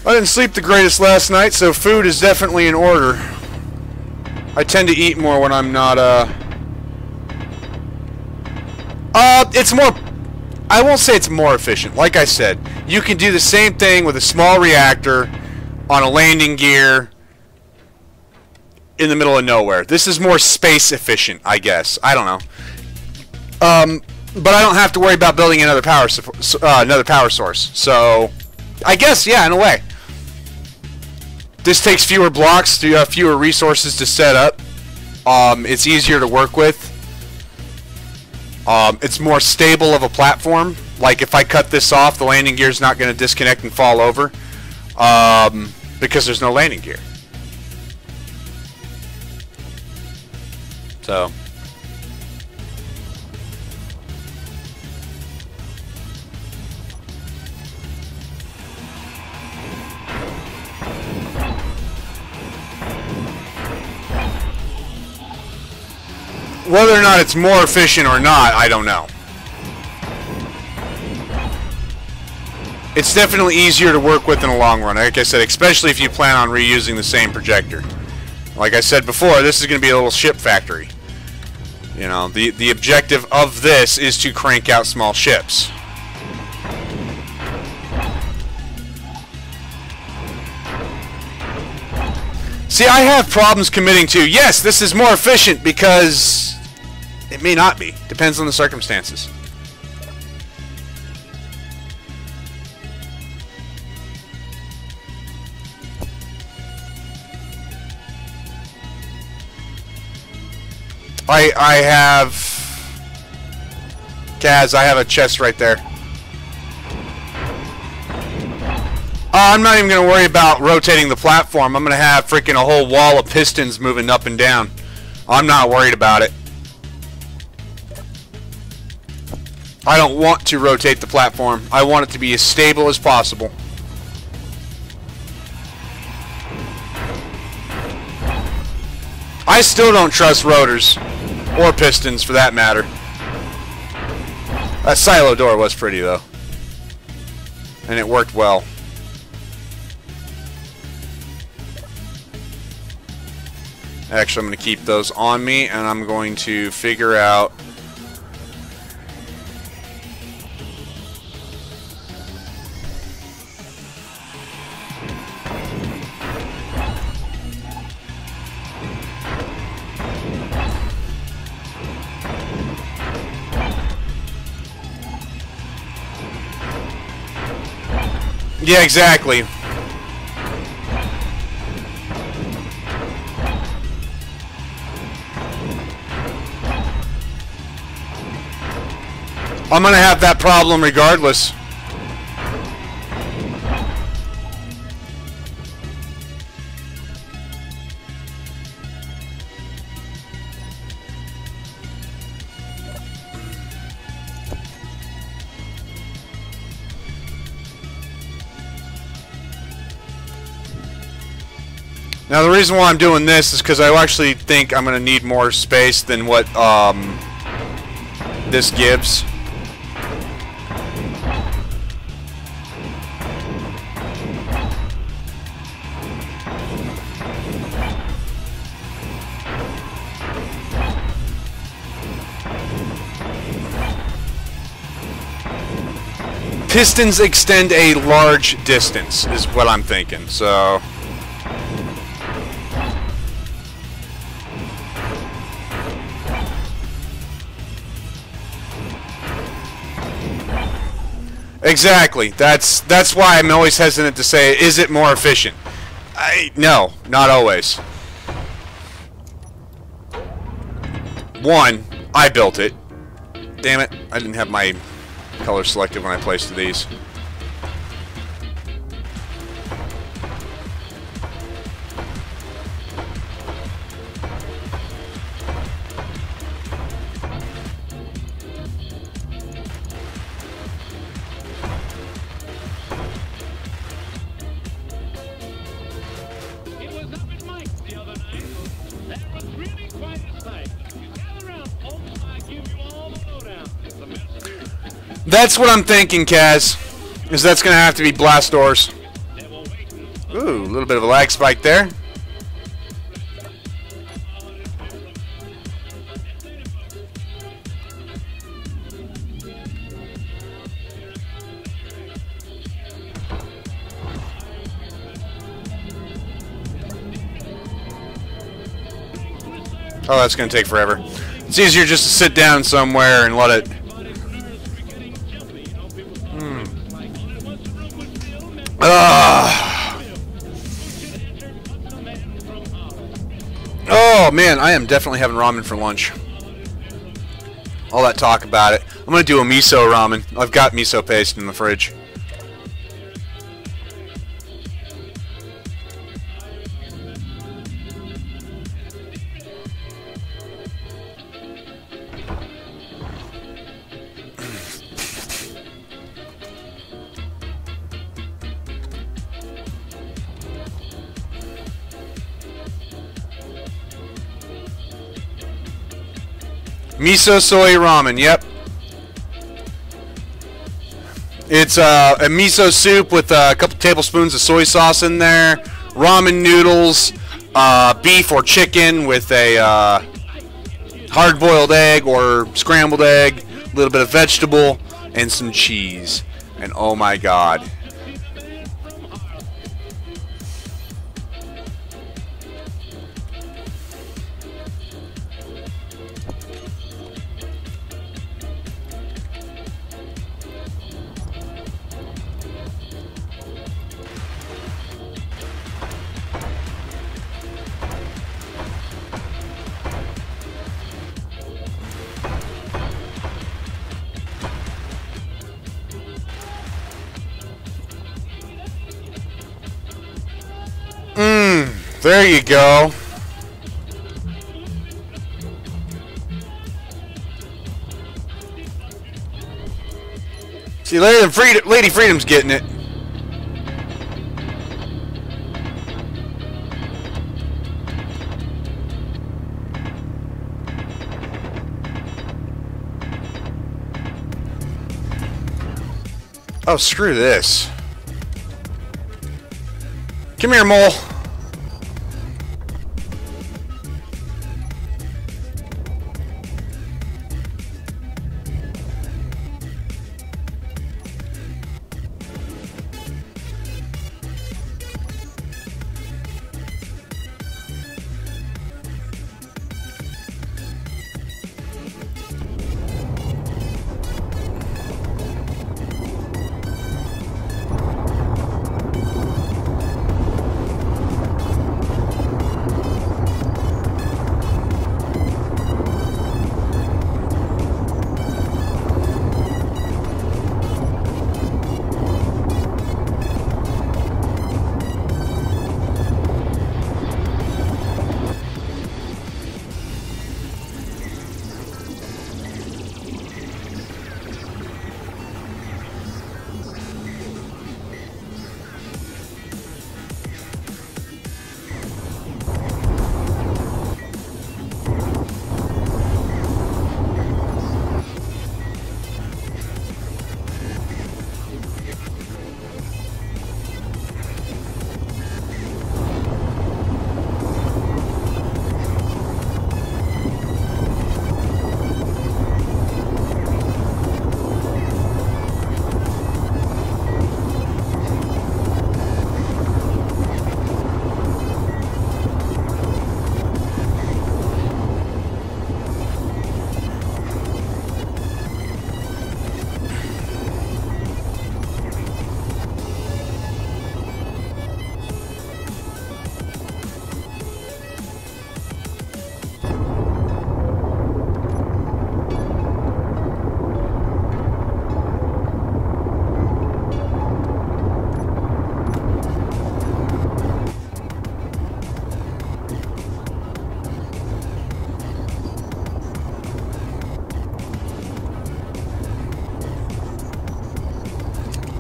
S1: I didn't sleep the greatest last night, so food is definitely in order. I tend to eat more when I'm not, it's more... I won't say it's more efficient. Like I said, you can do the same thing with a small reactor on a landing gear in the middle of nowhere. This is more space efficient, I guess. I don't know. But I don't have to worry about building another power source. So, I guess, yeah, in a way. This takes fewer blocks, fewer resources to set up. It's easier to work with. It's more stable of a platform. Like if I cut this off, the landing gear is not going to disconnect and fall over because there's no landing gear. So. Whether or not it's more efficient or not, I don't know. It's definitely easier to work with in the long run, like I said, especially if you plan on reusing the same projector. Like I said before, this is going to be a little ship factory. You know, the objective of this is to crank out small ships. See, I have problems committing to, yes, this is more efficient because it may not be. Depends on the circumstances. I have... Kaz, I have a chest right there. I'm not even going to worry about rotating the platform. I'm going to have freaking a whole wall of pistons moving up and down. I'm not worried about it. I don't want to rotate the platform. I want it to be as stable as possible. I still don't trust rotors. Or pistons, for that matter. That silo door was pretty, though. And it worked well. Actually, I'm going to keep those on me, and I'm going to figure out... Yeah, exactly. I'm gonna have that problem regardless. Now the reason why I'm doing this is because I actually think I'm going to need more space than what this gives. Pistons extend a large distance is what I'm thinking, so... Exactly. That's why I'm always hesitant to say, is it more efficient? No, not always. One, I built it. Damn it, I didn't have my color selected when I placed these. That's what I'm thinking, Kaz. Is that's going to have to be blast doors. Ooh, a little bit of a lag spike there. Oh, that's going to take forever. It's easier just to sit down somewhere and let it... Oh man, I am definitely having ramen for lunch. All that talk about it. I'm gonna do a miso ramen. I've got miso paste in the fridge. Miso soy ramen, yep. It's a miso soup with a couple tablespoons of soy sauce in there, ramen noodles, beef or chicken with a hard-boiled egg or scrambled egg, a little bit of vegetable, and some cheese. And oh my god. There you go. See, Lady Freedom's getting it. Oh, screw this. Come here, mole.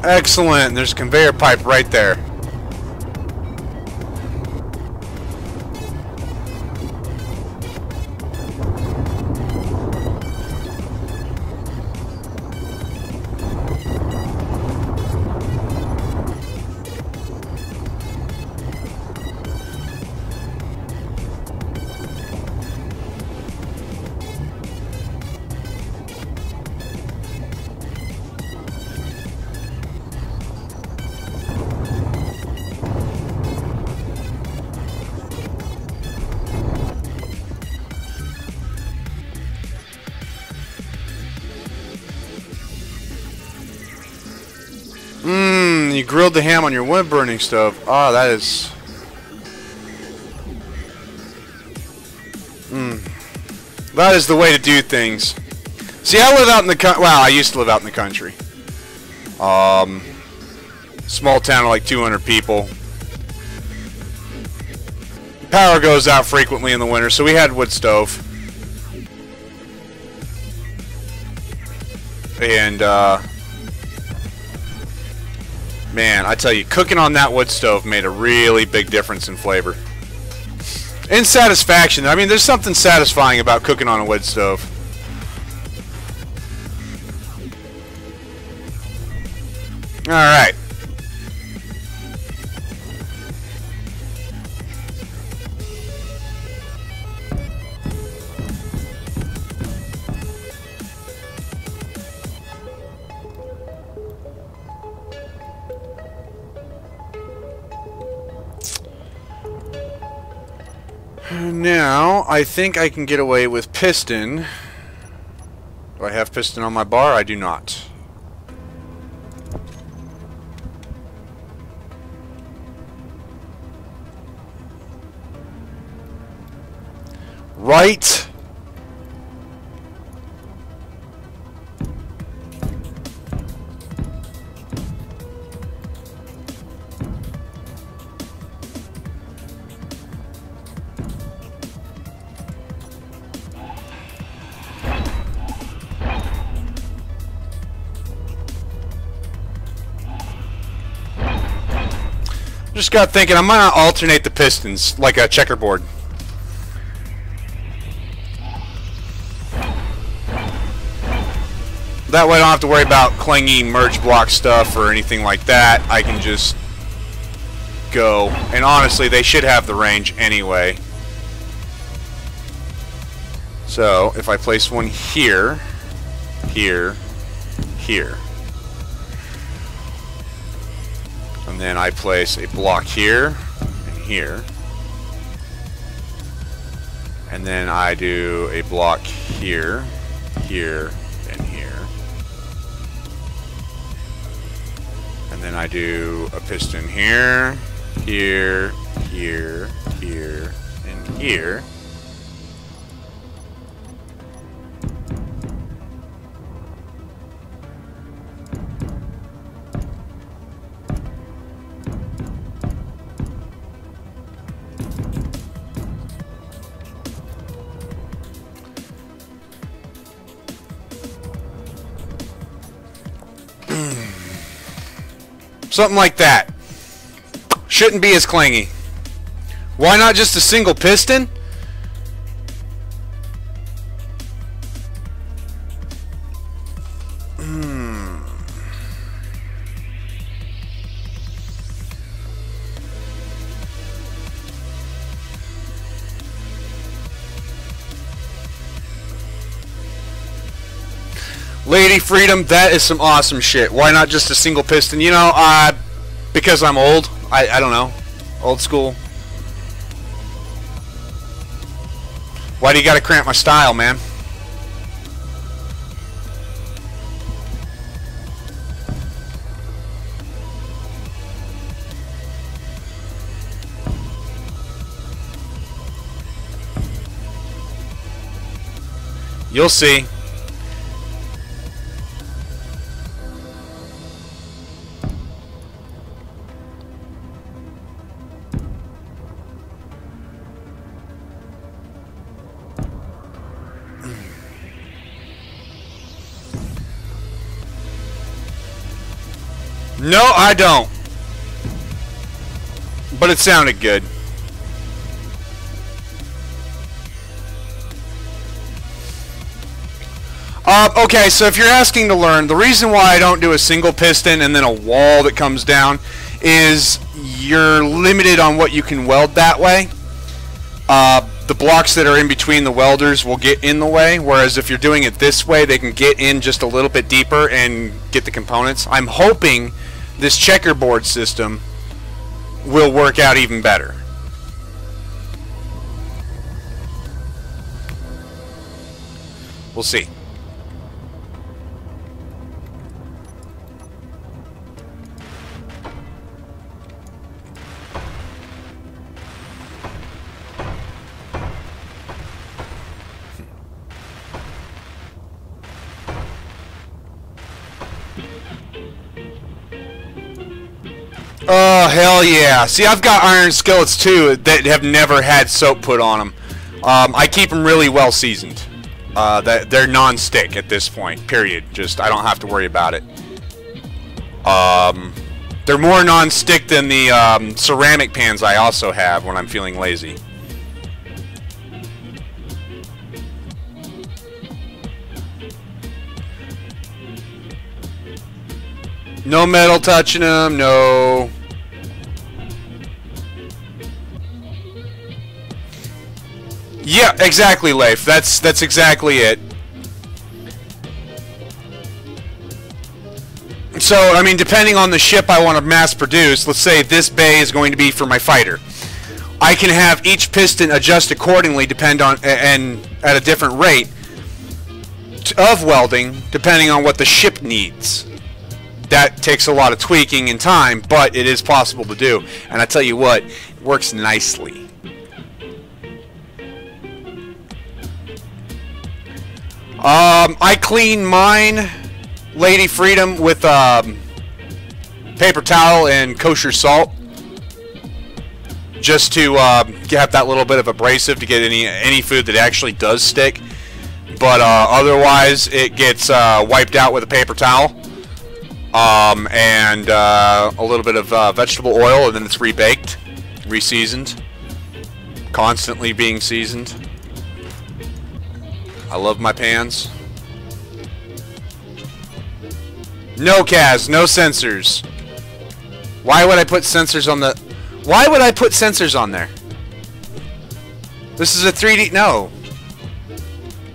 S1: Excellent. There's a conveyor pipe right there. You grilled the ham on your wood burning stove. Ah, that is... That is the way to do things. See, I live out in the country. Well, I used to live out in the country. Small town of like 200 people. Power goes out frequently in the winter, so we had wood stove. And, man, I tell you, cooking on that wood stove made a really big difference in flavor. And satisfaction. I mean, there's something satisfying about cooking on a wood stove. Alright. Now, I think I can get away with piston. Do I have piston on my bar? I do not. Right. Just got thinking, I might not alternate the pistons like a checkerboard. That way I don't have to worry about clingy merge block stuff or anything like that. I can just go. And honestly, they should have the range anyway. So, if I place one here, here, here. And then I place a block here and here. And then I do a block here, here, and here. And then I do a piston here, here, here, here, and here. Something like that. Shouldn't be as clingy. Why not just a single piston? Lady Freedom, that is some awesome shit. Why not just a single piston? You know, because I'm old. I don't know. Old school. Why do you gotta cramp my style, man? You'll see. No, I don't. But it sounded good. Okay, so if you're asking to learn, the reason why I don't do a single piston and then a wall that comes down is you're limited on what you can weld that way. The blocks that are in between the welders will get in the way, whereas if you're doing it this way, they can get in just a little bit deeper and get the components. I'm hoping this checkerboard system will work out even better. We'll see. Oh, hell yeah. See, I've got iron skillets too that have never had soap put on them. I keep them really well seasoned. They're non-stick at this point, period. Just, I don't have to worry about it. They're more non-stick than the ceramic pans I also have when I'm feeling lazy. No metal touching them, no. Yeah, exactly, Leif. That's exactly it. So, I mean, depending on the ship I want to mass produce, let's say this bay is going to be for my fighter. I can have each piston adjust accordingly, and at a different rate of welding, depending on what the ship needs. That takes a lot of tweaking and time, but it is possible to do. And I tell you what, it works nicely. I clean mine, Lady Freedom, with paper towel and kosher salt, just to have that little bit of abrasive to get any food that actually does stick. But otherwise, it gets wiped out with a paper towel. And a little bit of vegetable oil, and then it's rebaked, reseasoned, constantly being seasoned. I love my pans. No Kaz, no sensors. Why would I put sensors on the... Why would I put sensors on there? This is a 3D... No.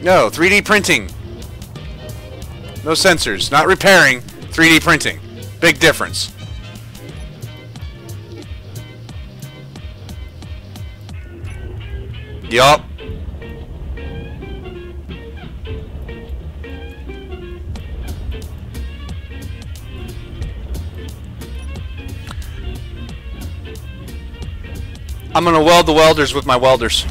S1: No, 3D printing. No sensors. Not repairing. 3D printing. Big difference. Yup. I'm gonna weld the welders with my welders.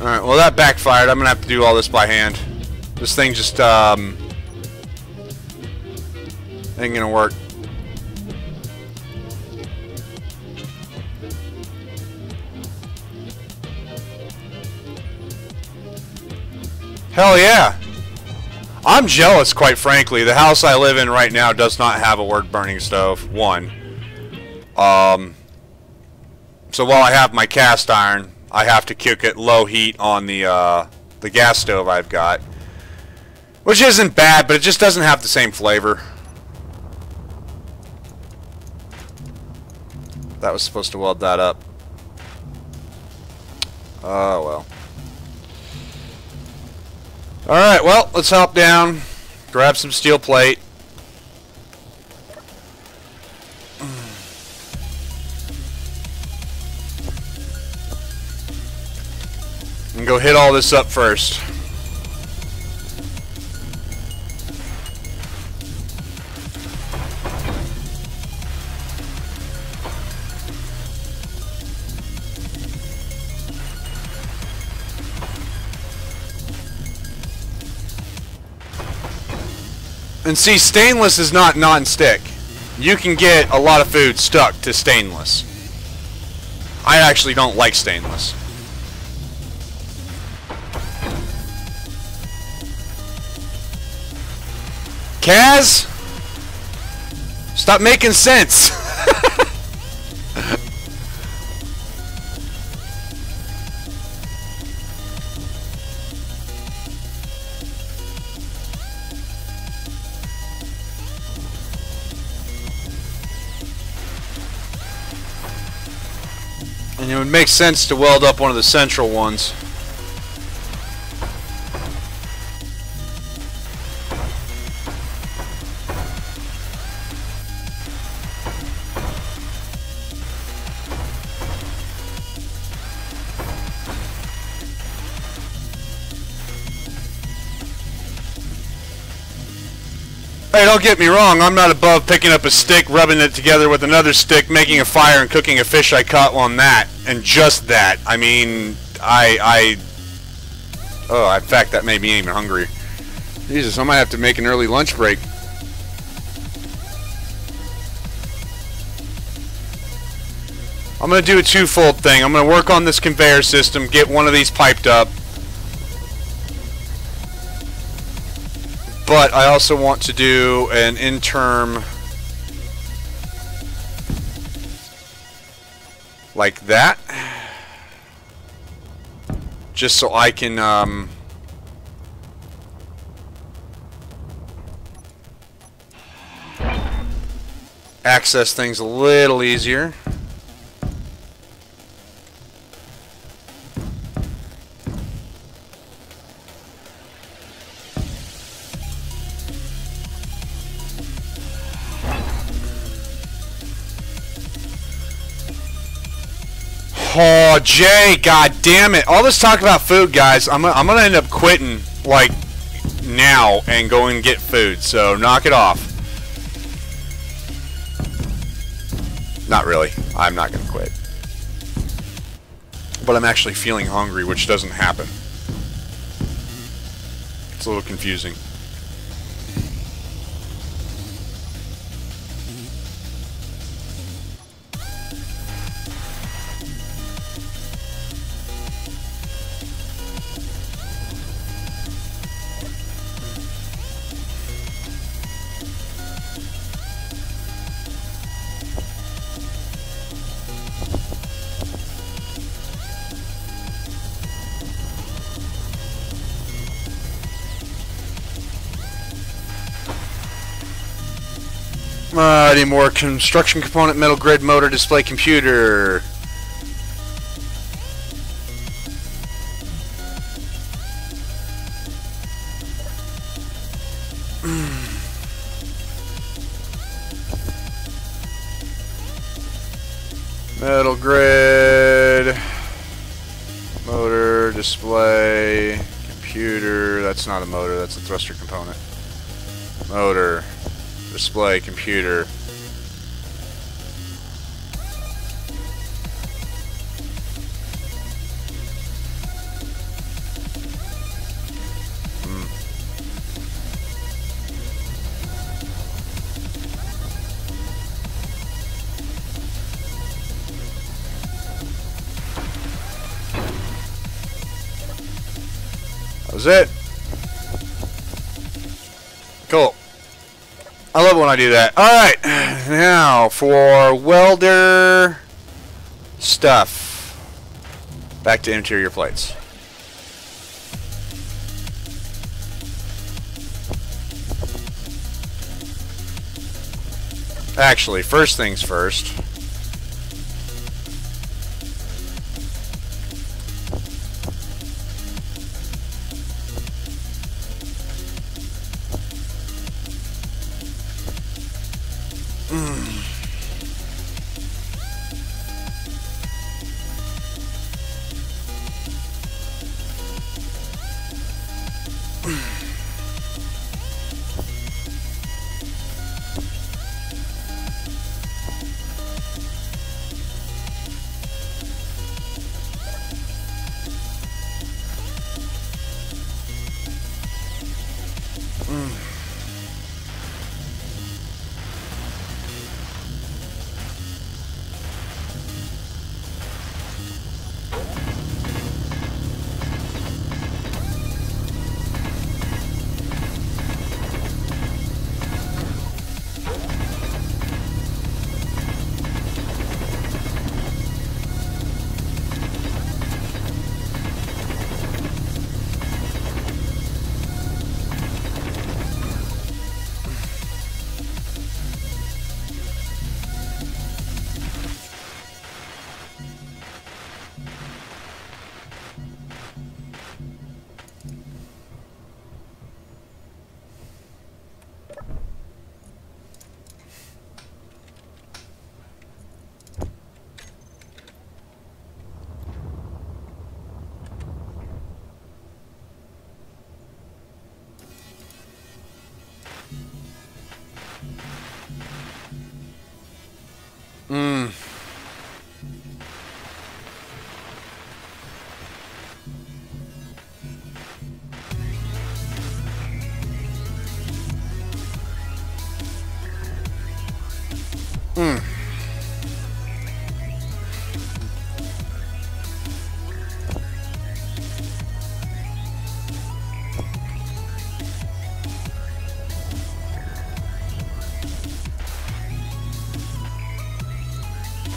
S1: Alright, well that backfired. I'm gonna have to do all this by hand. This thing just, ain't gonna work. Hell yeah! I'm jealous, quite frankly. The house I live in right now does not have a wood-burning stove. One. So while I have my cast iron, I have to cook at low heat on the gas stove I've got. Which isn't bad, but it just doesn't have the same flavor. That was supposed to weld that up. Oh, well. Alright, well, let's hop down, grab some steel plate. And go hit all this up first. And see, stainless is not non-stick. You can get a lot of food stuck to stainless. I actually don't like stainless. Kaz? Stop making sense. And it would make sense to weld up one of the central ones. Hey, don't get me wrong, I'm not above picking up a stick, rubbing it together with another stick, making a fire, and cooking a fish I caught on that. And just that. I mean, oh, in fact, that made me even hungry. Jesus, I might have to make an early lunch break. I'm going to do a twofold thing. I'm going to work on this conveyor system, get one of these piped up. But I also want to do an interim like that. Just so I can access things a little easier. Oh, Jay, god damn it. All this talk about food, guys, I'm gonna end up quitting, like, now and going and get food, so knock it off. Not really. I'm not gonna quit. But I'm actually feeling hungry, which doesn't happen. It's a little confusing. Any more construction component, metal grid, motor, display, computer. Metal grid, motor, display, computer. That's not a motor, that's a thruster component. Motor, display, computer. That was it. Cool. I love when I do that. Alright, now for welder stuff. Back to interior plates. Actually, first things first. Mm.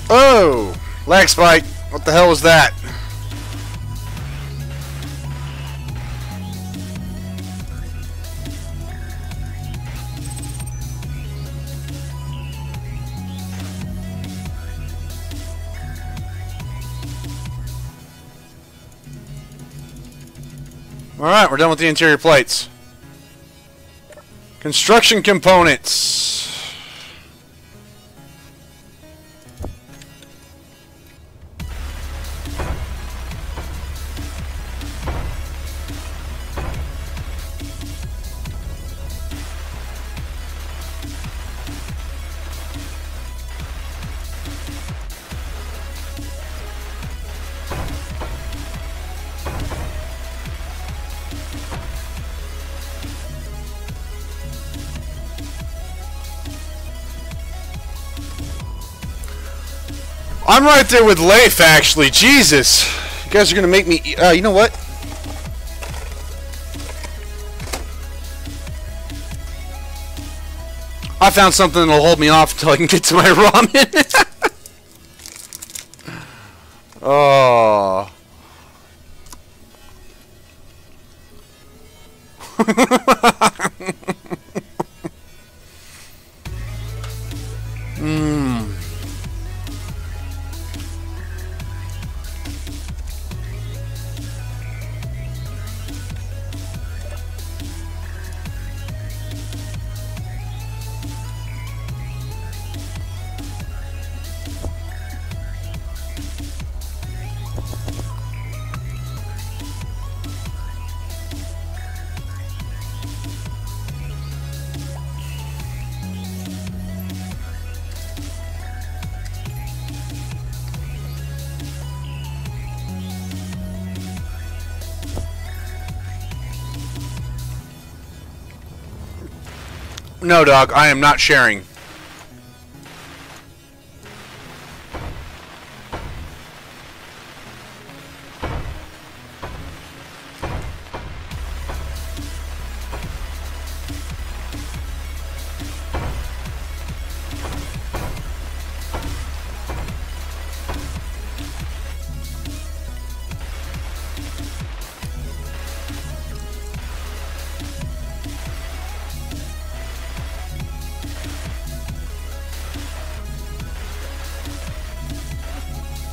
S1: Oh! Lag spike! What the hell was that? Alright, we're done with the interior plates. Construction components. I'm right there with Leif, actually. Jesus. You guys are going to make me... you know what? I found something that'll hold me off until I can get to my ramen. Oh. Mmm. No, dog, I am not sharing.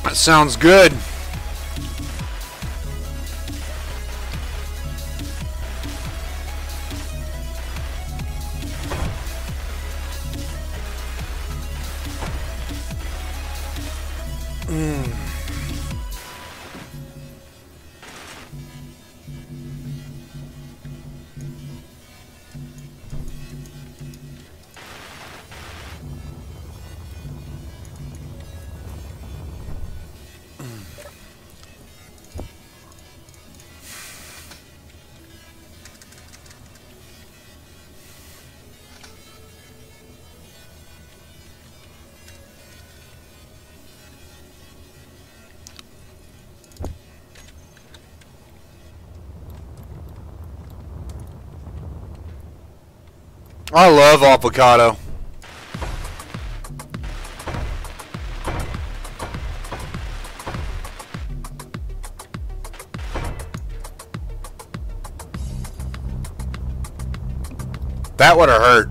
S1: That sounds good. I love avocado. That would have hurt.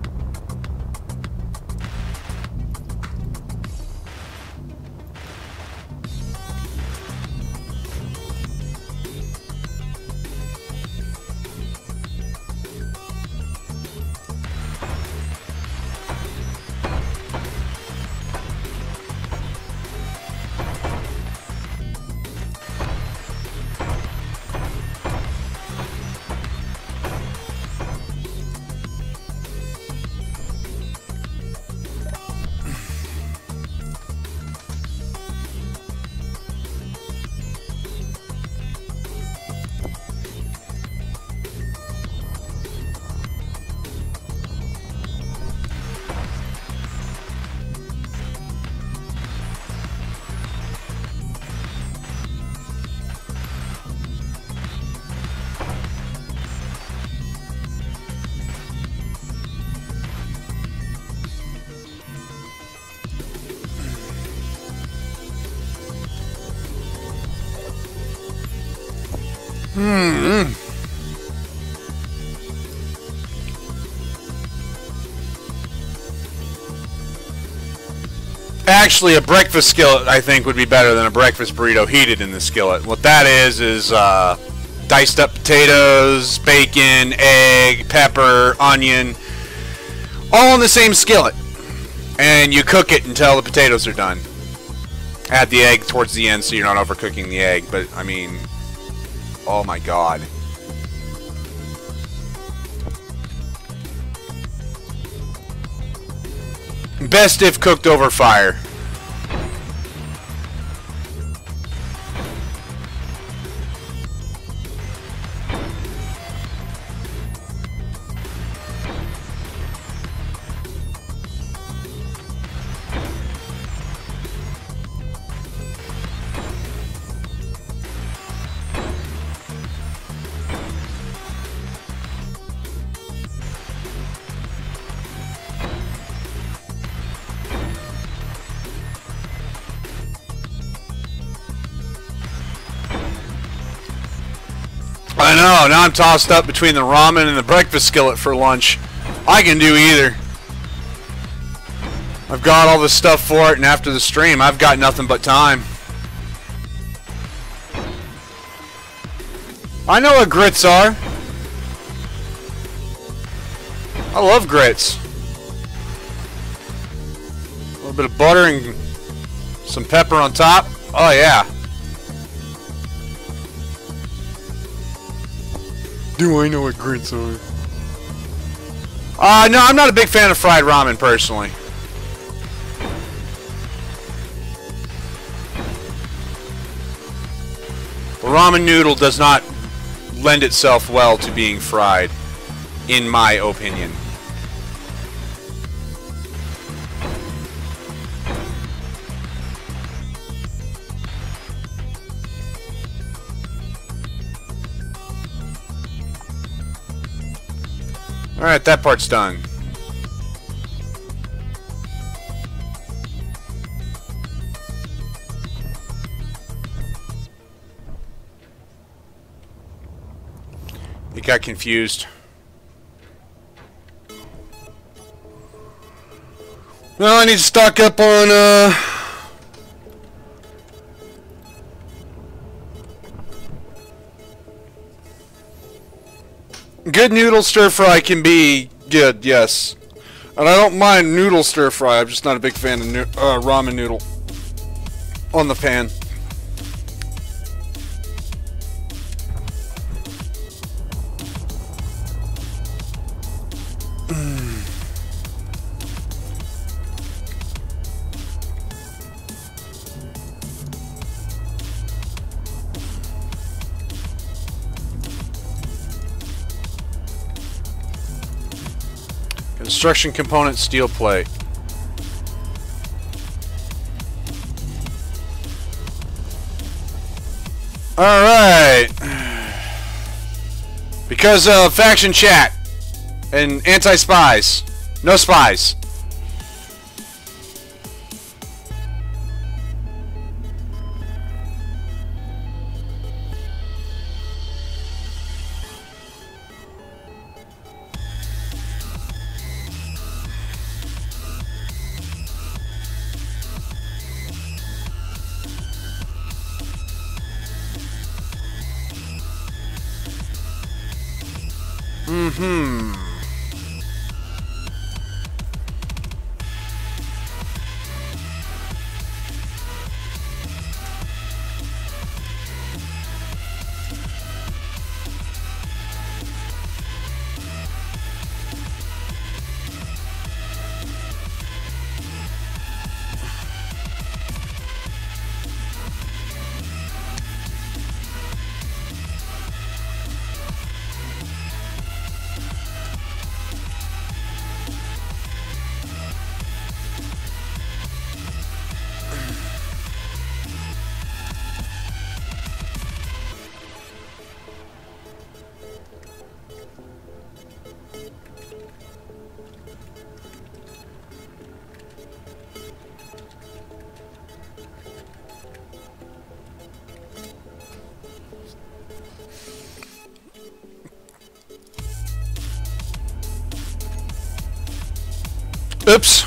S1: Actually, a breakfast skillet, I think, would be better than a breakfast burrito heated in the skillet. What that is diced up potatoes, bacon, egg, pepper, onion, all in the same skillet. And you cook it until the potatoes are done. Add the egg towards the end so you're not overcooking the egg. But, I mean, oh my god. Best if cooked over fire. I know, now I'm tossed up between the ramen and the breakfast skillet for lunch. I can do either. I've got all the stuff for it, and after the stream, I've got nothing but time. I know what grits are. I love grits. A little bit of butter and some pepper on top. Oh yeah. Do I know what grits are? No, I'm not a big fan of fried ramen, personally. The ramen noodle does not lend itself well to being fried, in my opinion. Alright, that part's done. It got confused. Well, I need to stock up on, good noodle stir fry can be good, yes. And I don't mind noodle stir fry, I'm just not a big fan of ramen noodle on the pan. Construction component steel plate. Alright. Because of faction chat and anti-spies. No spies. Oops.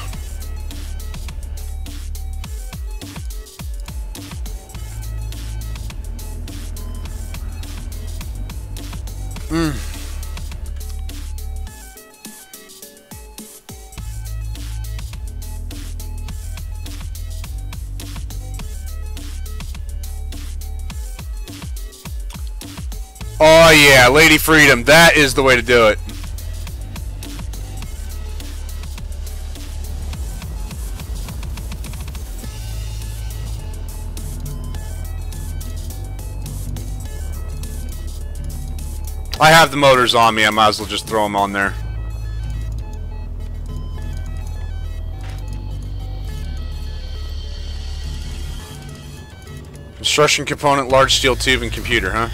S1: Oh yeah, Lady Freedom. That is the way to do it. I have the motors on me. I might as well just throw them on there. Construction component, large steel tube, and computer, huh?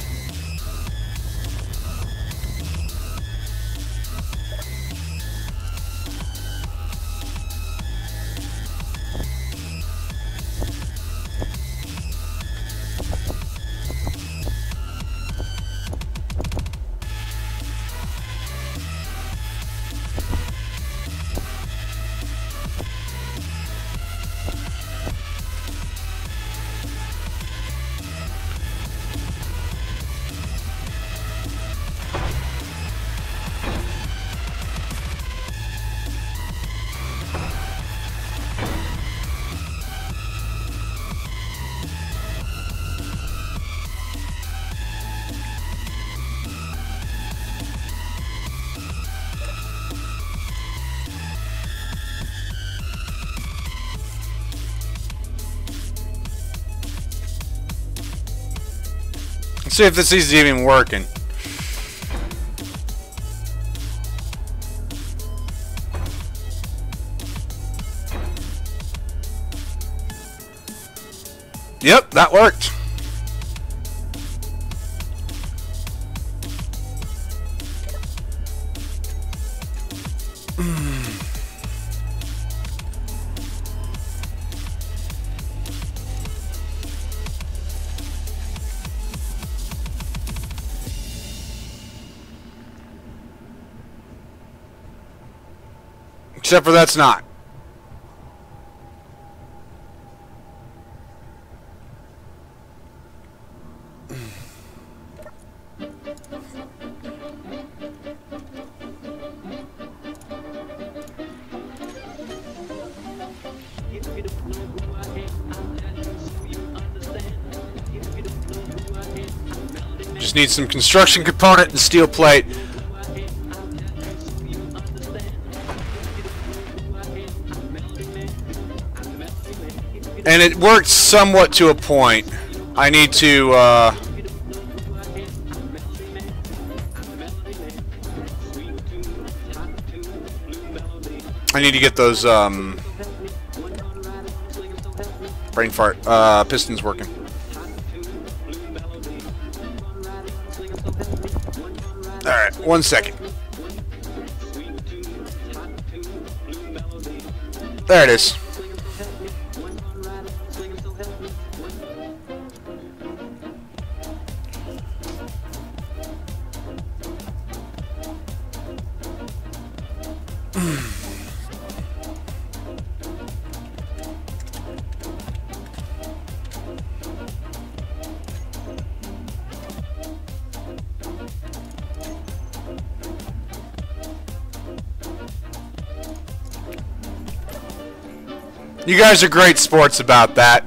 S1: Let's see if this is even working. Yep, that worked. Except for that's not. Just need some construction component and steel plate. And it worked somewhat to a point. I need to, I need to get those, brain fart, pistons working. Alright, 1 second. There it is. You guys are great sports about that.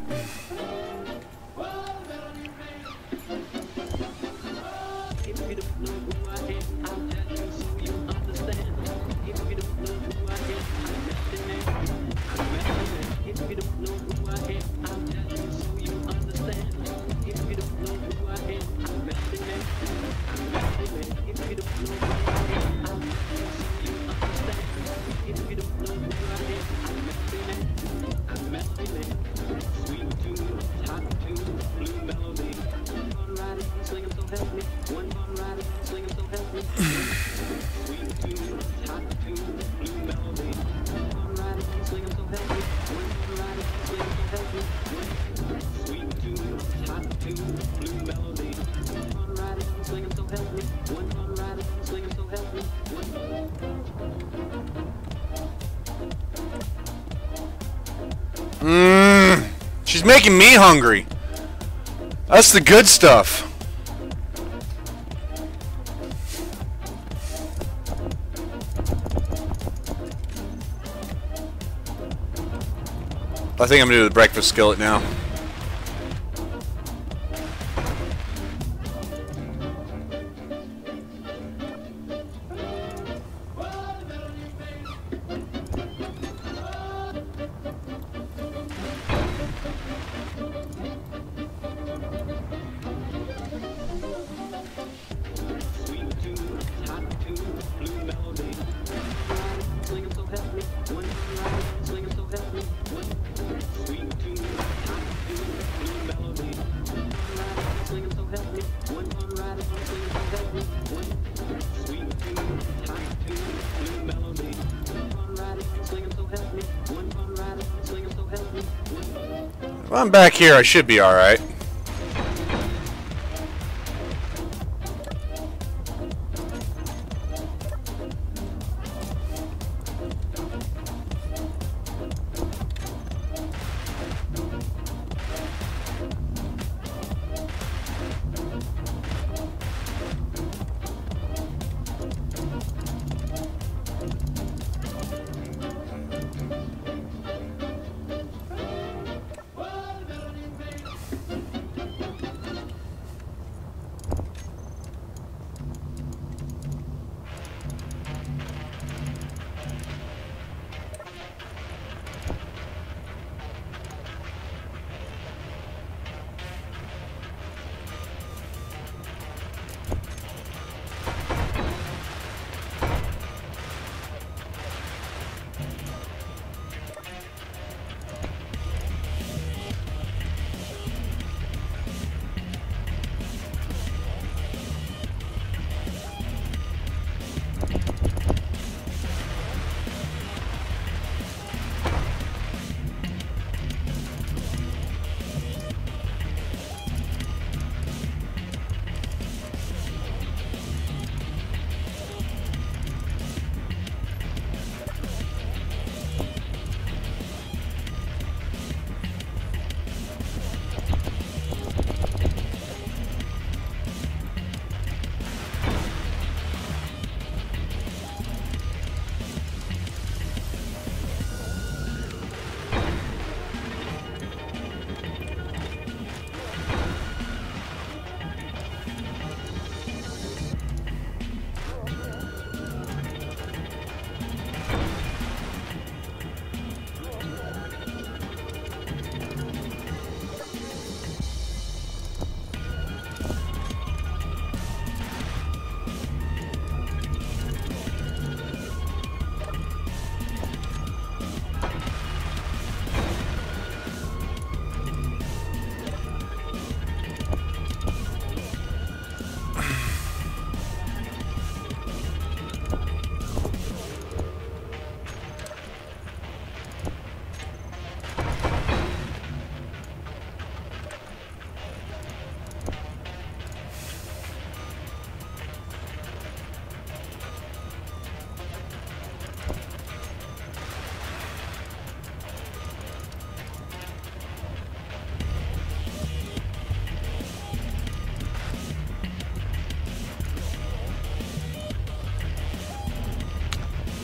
S1: She's making me hungry. That's the good stuff. I think I'm gonna do the breakfast skillet now. If I'm back here, I should be alright.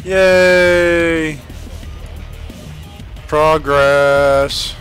S1: Yay! Progress.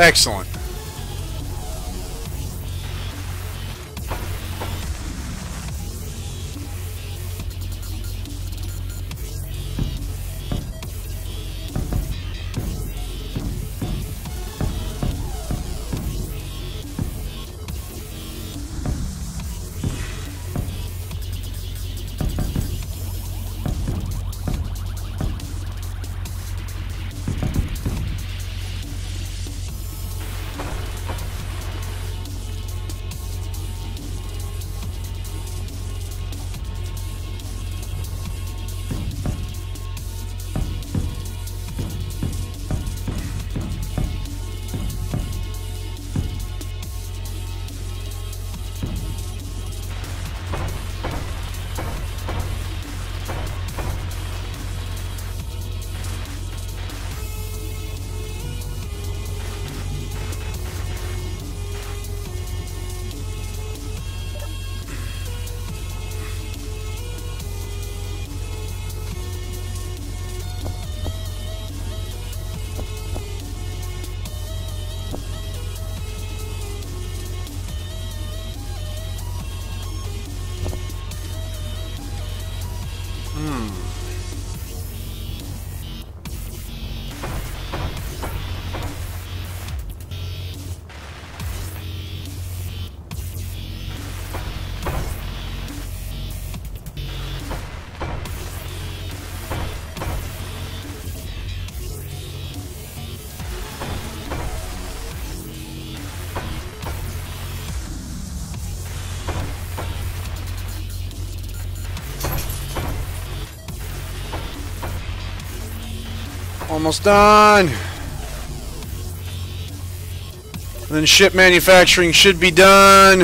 S1: Excellent. Almost done. Then ship manufacturing should be done.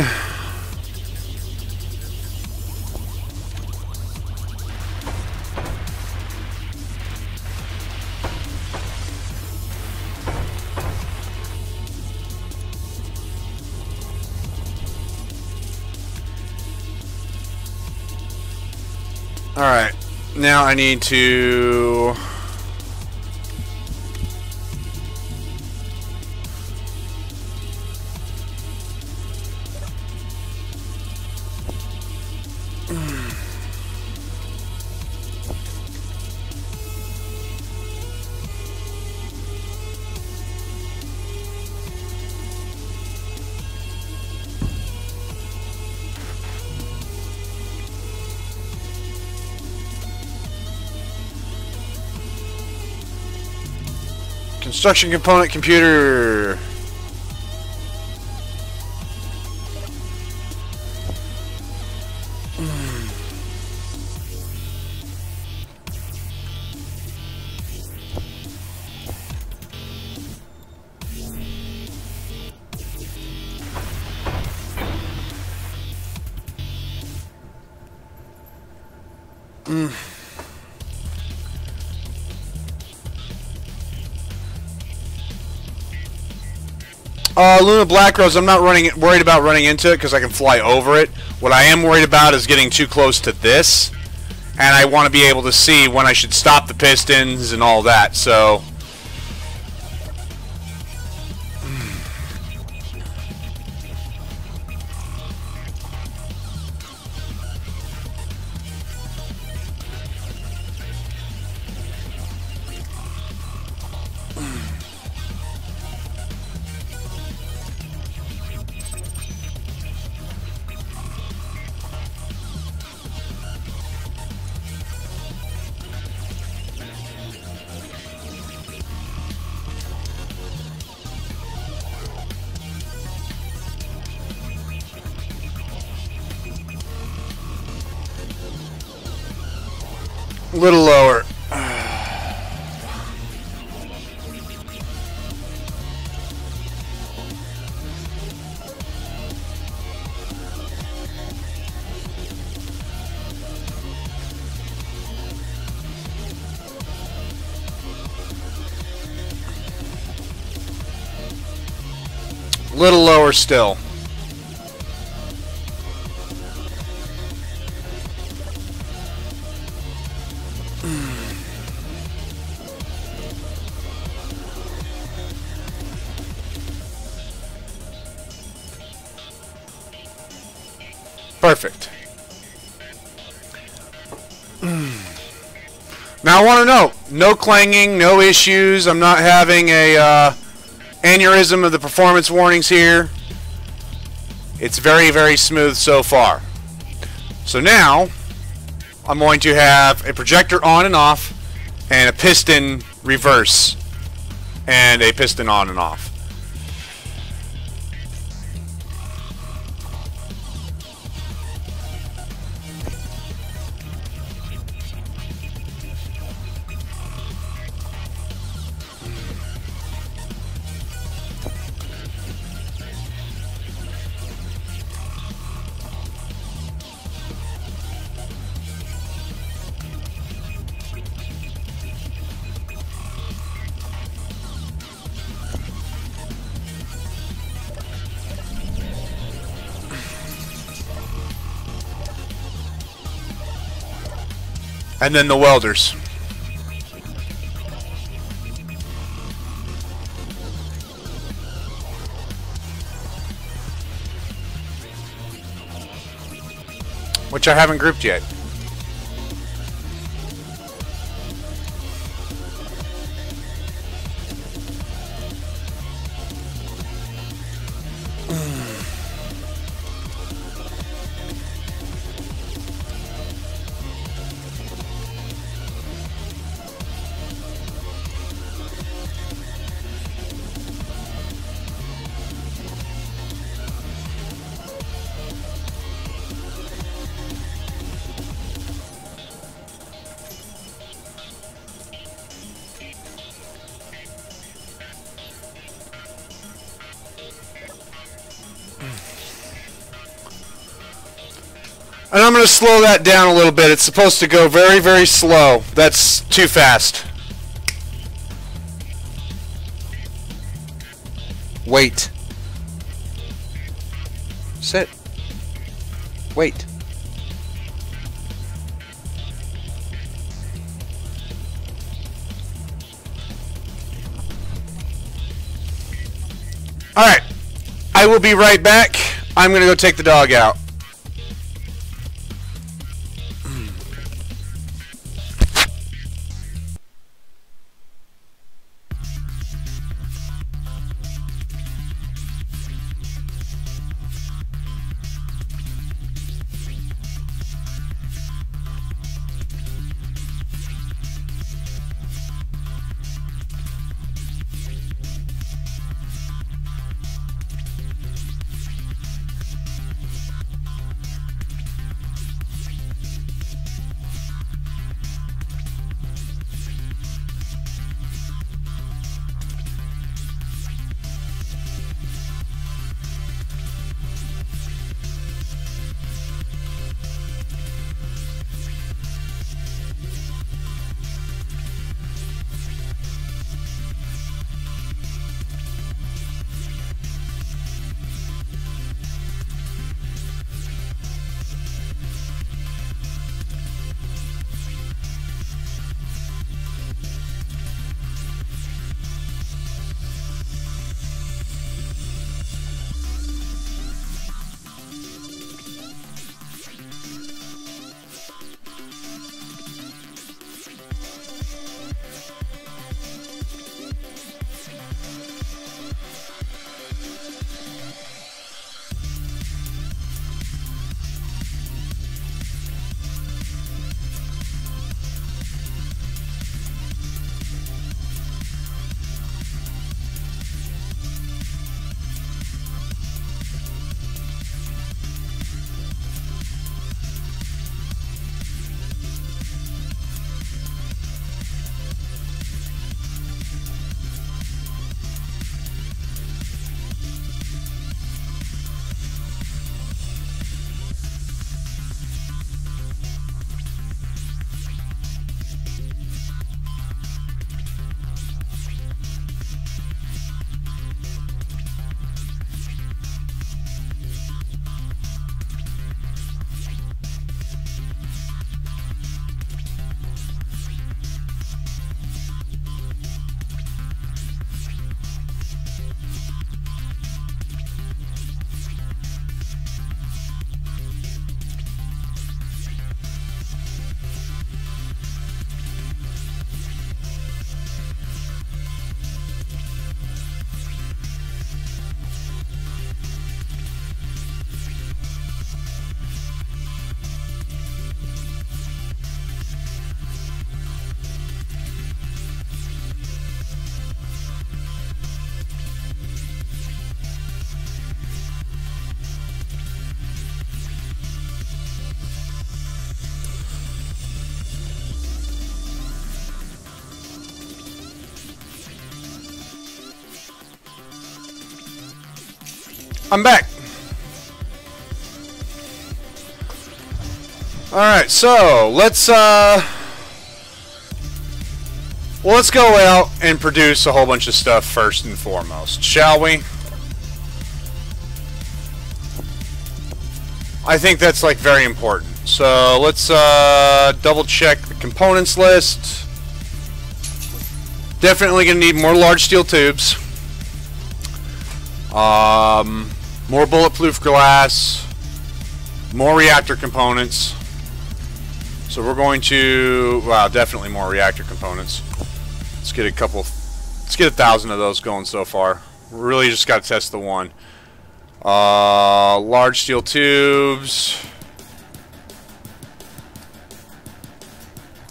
S1: All right. Now I need to construction component computer. Luna Black Rose, I'm not worried about running into it because I can fly over it. What I am worried about is getting too close to this, and I want to be able to see when I should stop the pistons and all that, so... A little lower. Little lower still. Perfect. Now I want to know, no clanging, no issues. I'm not having a aneurysm of the performance warnings here. It's very, very smooth so far. So now I'm going to have a projector on and off and a piston reverse and a piston on and off. And then the welders. Which I haven't grouped yet. And I'm going to slow that down a little bit. It's supposed to go very, very slow. That's too fast. Wait. Sit. Wait. Alright. I will be right back. I'm going to go take the dog out. I'm back. Alright, so let's go out and produce a whole bunch of stuff first and foremost, shall we? I think that's like very important. So let's double check the components list. Definitely gonna need more large steel tubes. More bulletproof glass. More reactor components. So we're going to, wow, definitely more reactor components. Let's get 1,000 of those going so far. We really just got to test the one. Large steel tubes.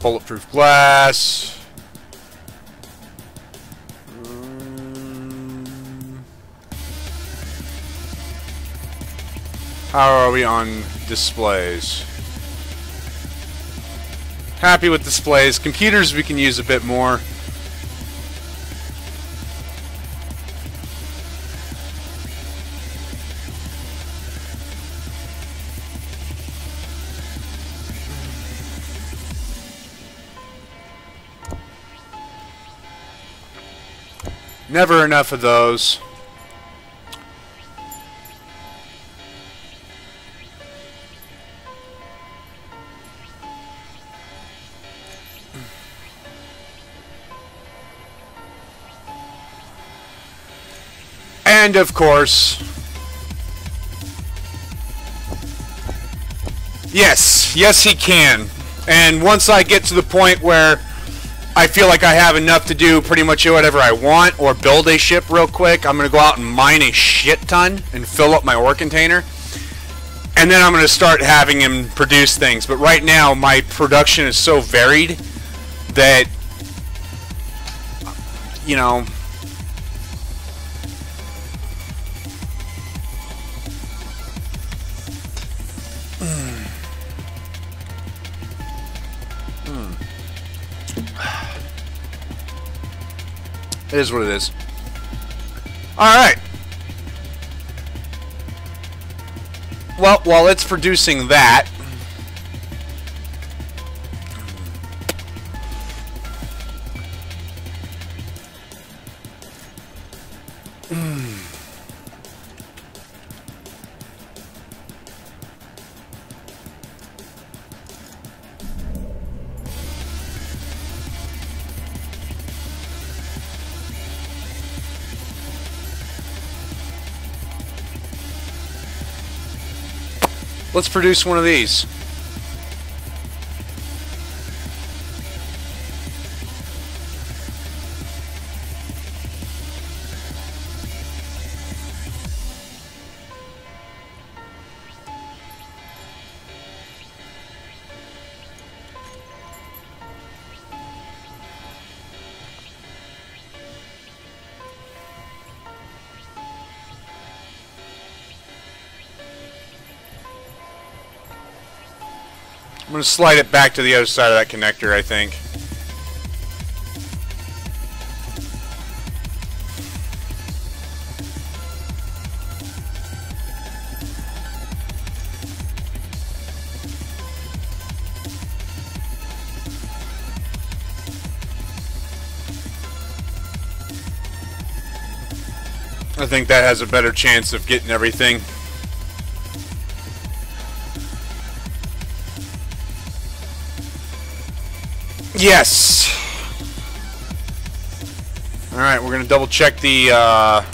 S1: Bulletproof glass. How are we on displays? Happy with displays. Computers we can use a bit more. Never enough of those. And of course, yes he can. And once I get to the point where I feel like I have enough to do pretty much whatever I want or build a ship real quick, I'm going to go out and mine a shit ton and fill up my ore container. And then I'm going to start having him produce things. But right now my production is so varied that, you know, it is what it is. Alright. Well, while it's producing that, let's produce one of these. I'm going to slide it back to the other side of that connector, I think. I think that has a better chance of getting everything. Yes! Alright, we're going to double check the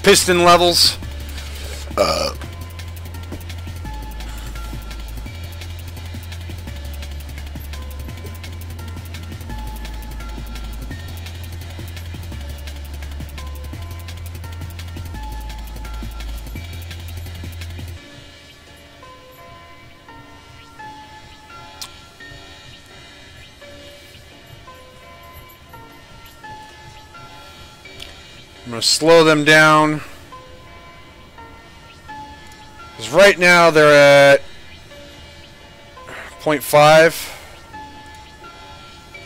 S1: piston levels. I'm going to slow them down. Because right now they're at 0.5.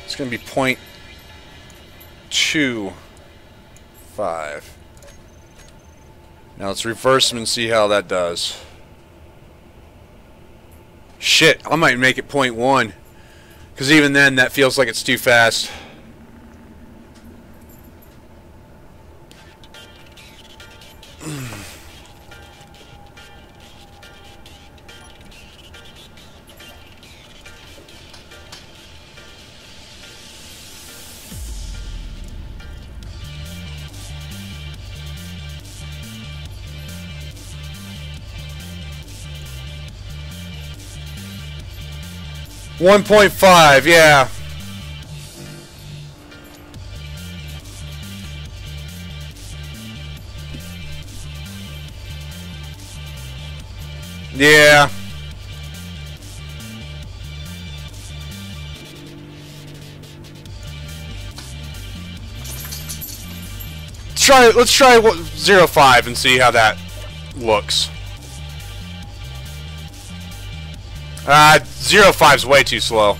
S1: It's going to be 0.25. Now let's reverse them and see how that does. Shit, I might make it 0.1. Because even then, that feels like it's too fast. $1.5, yeah. Yeah. Let's try 0.5 and see how that looks. 0.5's way too slow.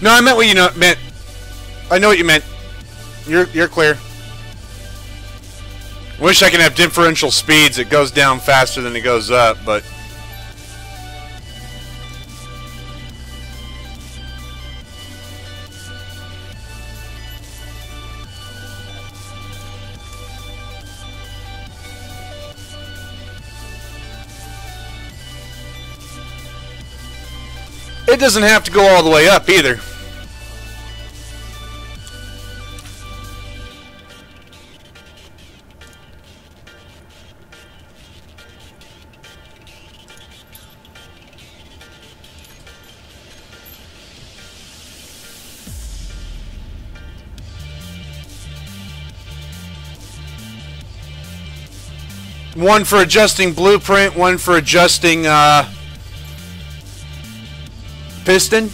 S1: No, I meant what you meant. I know what you meant. You're clear. Wish I could have differential speeds. It goes down faster than it goes up, but it doesn't have to go all the way up either. One for adjusting blueprint, one for adjusting piston.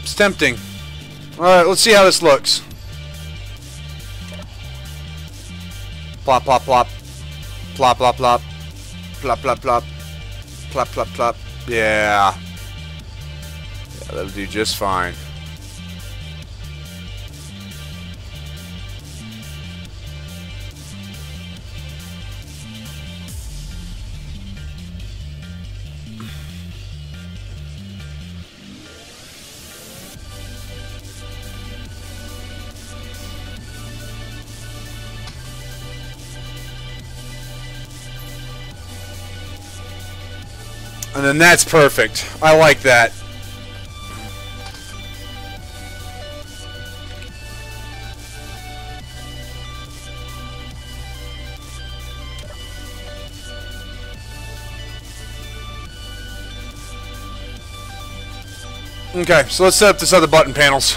S1: It's tempting. Alright, let's see how this looks. Plop, plop, plop. Plop, plop, plop. Plop, plop, plop. Plop, plop, plop. Yeah. That'll do just fine. And then that's perfect. I like that. Okay, so let's set up this other button panels.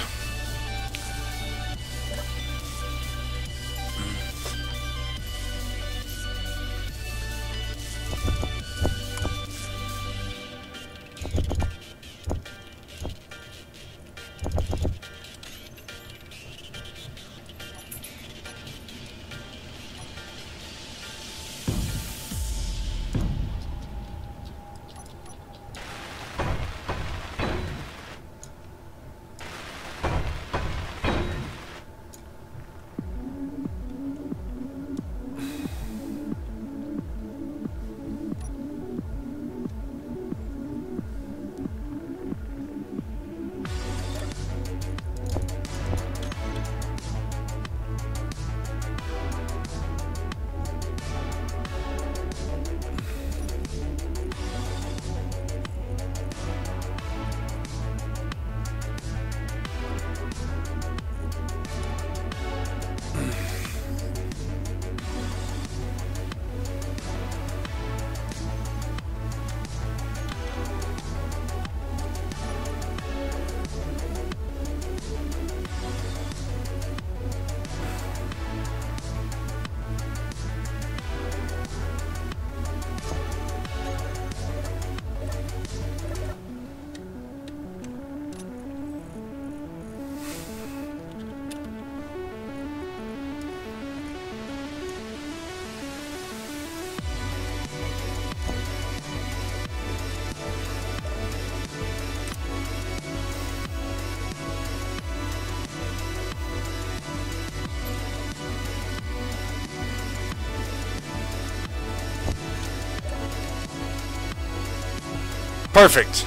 S1: Perfect.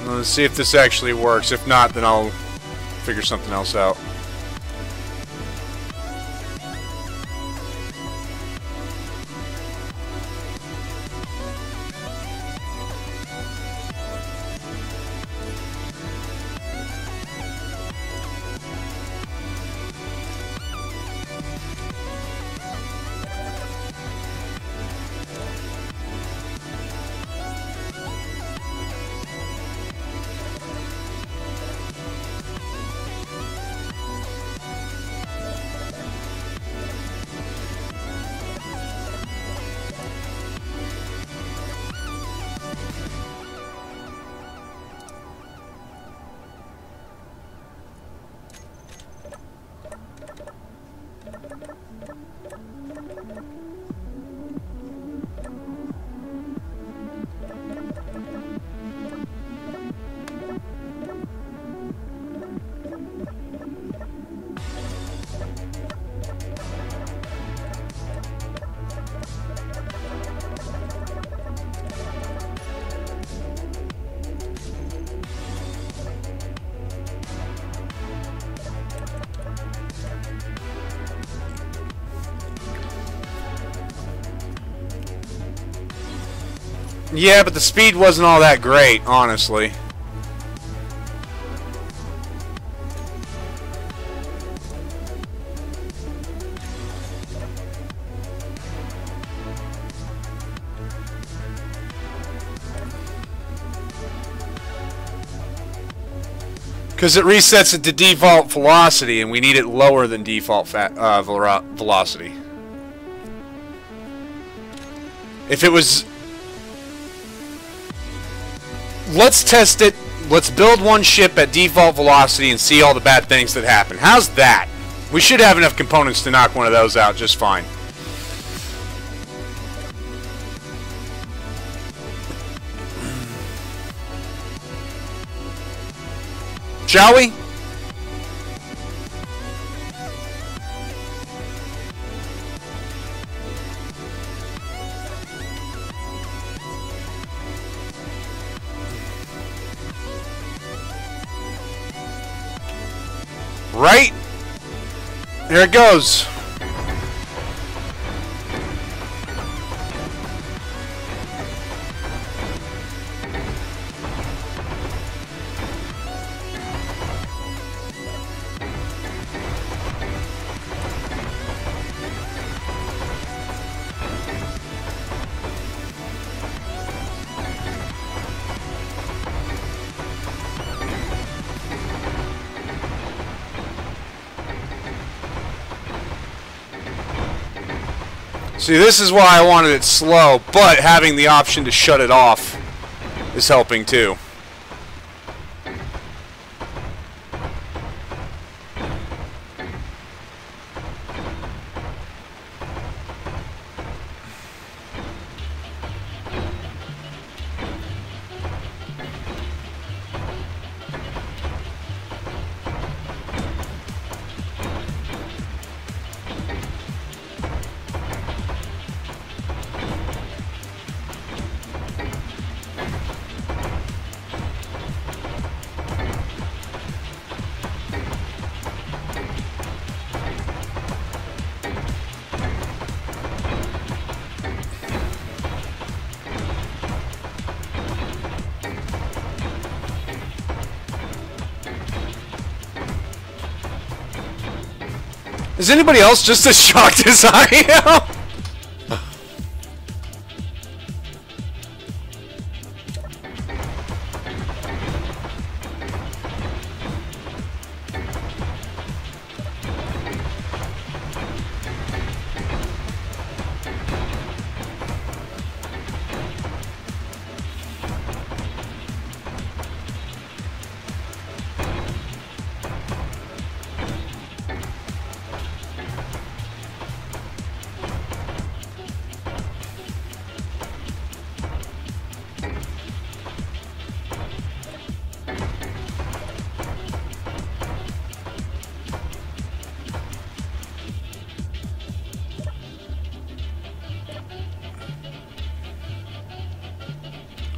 S1: Let's see if this actually works. If not, then I'll figure something else out. Yeah, but the speed wasn't all that great, honestly. Because it resets it to default velocity, and we need it lower than default velocity. If it was... Let's test it. Let's build one ship at default velocity and see all the bad things that happen. How's that? We should have enough components to knock one of those out just fine. Shall we? Right? Here it goes. See, this is why I wanted it slow, but having the option to shut it off is helping too. Is anybody else just as shocked as I am?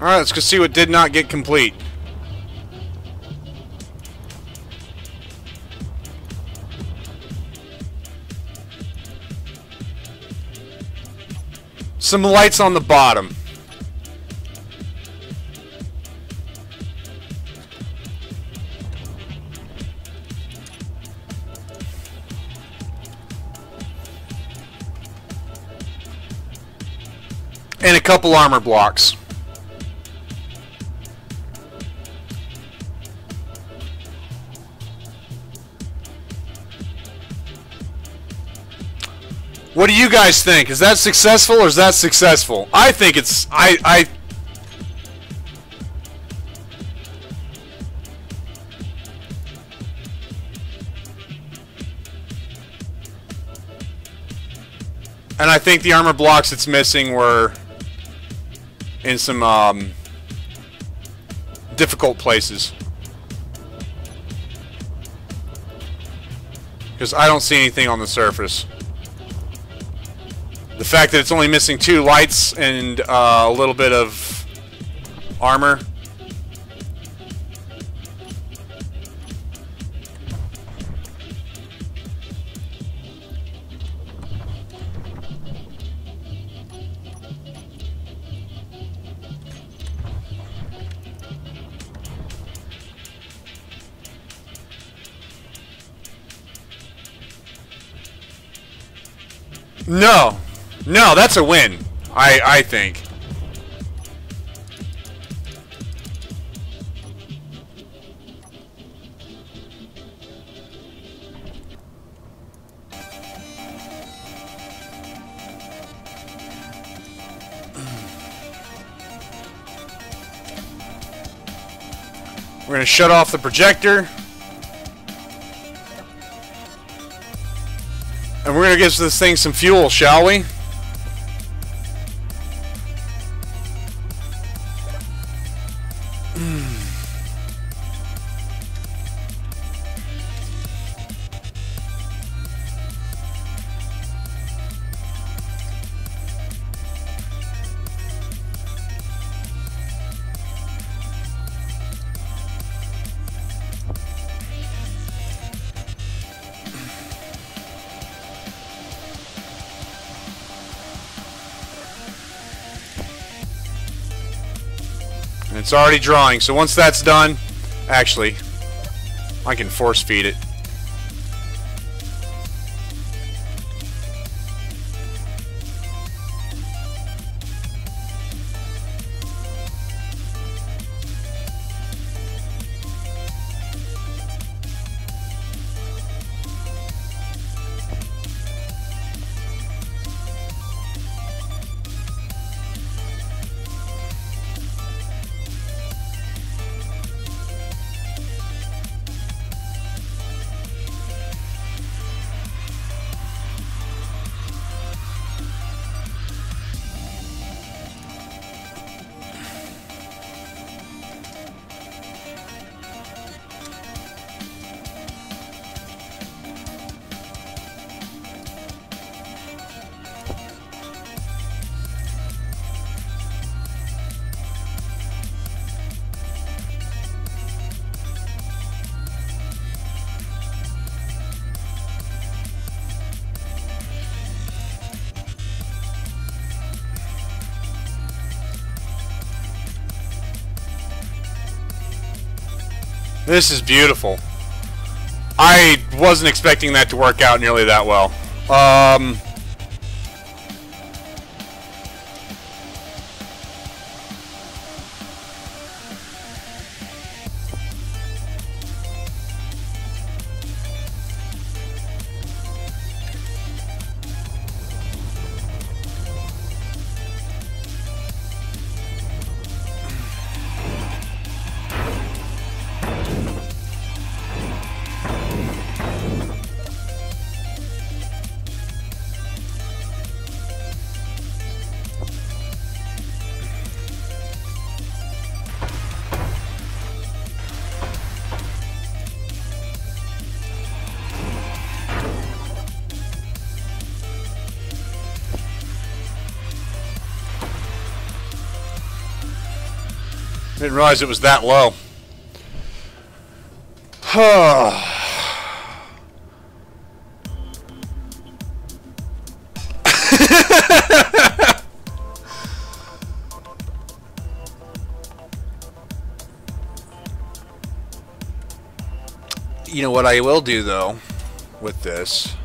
S1: Alright, let's go see what did not get complete. Some lights on the bottom. And a couple armor blocks. What do you guys think? Is that successful or is that successful? I think it's... And I think the armor blocks it's missing were in some difficult places. Because I don't see anything on the surface. The fact that it's only missing 2 lights and a little bit of armor. No. No, that's a win. I think. We're going to shut off the projector. And we're going to give this thing some fuel, shall we? And it's already drawing, so once that's done, actually, I can force feed it. This is beautiful. I wasn't expecting that to work out nearly that well. Didn't realize it was that low. You know what I will do though with this?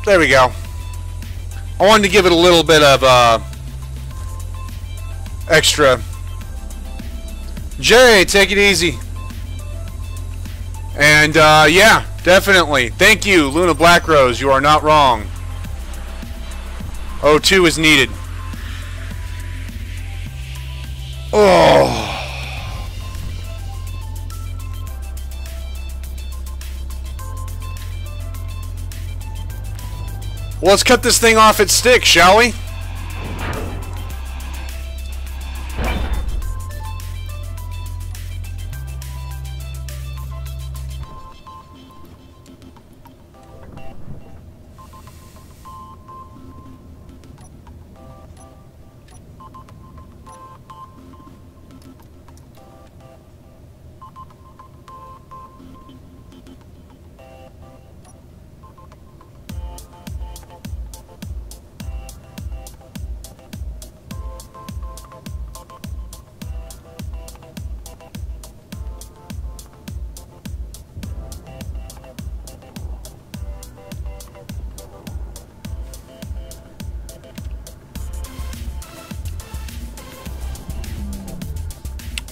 S1: There we go. I wanted to give it a little bit of extra. Jay, take it easy. And yeah, definitely. Thank you, Luna Blackrose. You are not wrong. O2 is needed. Oh. Well, let's cut this thing off its stick, shall we?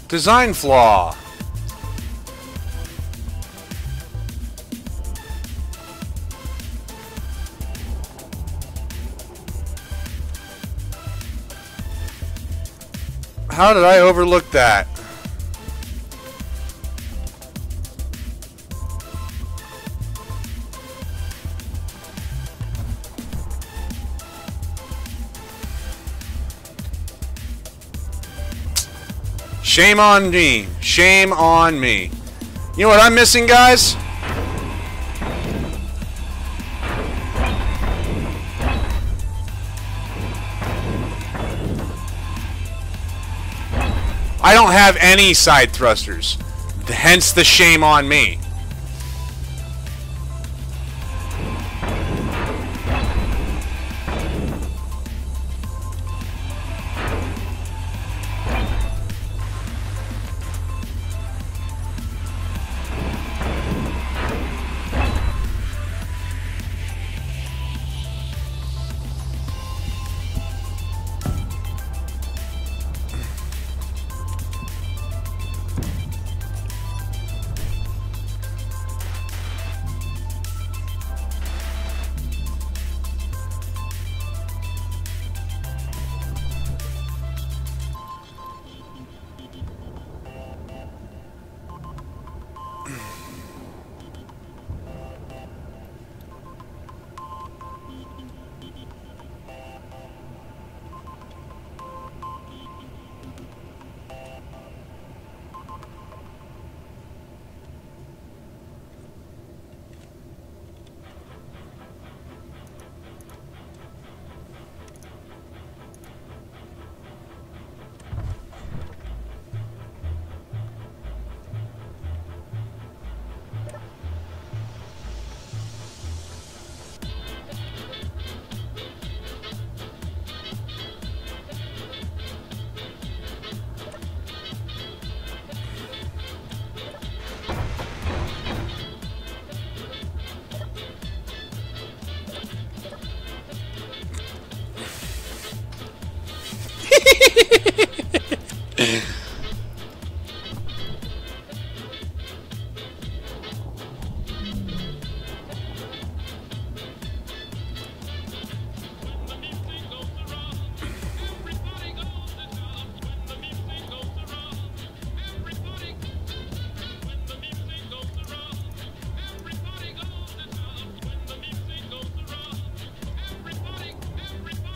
S1: Design flaw. How did I overlook that? Shame on me. Shame on me. You know what I'm missing, guys? I don't have any side thrusters. Hence the shame on me.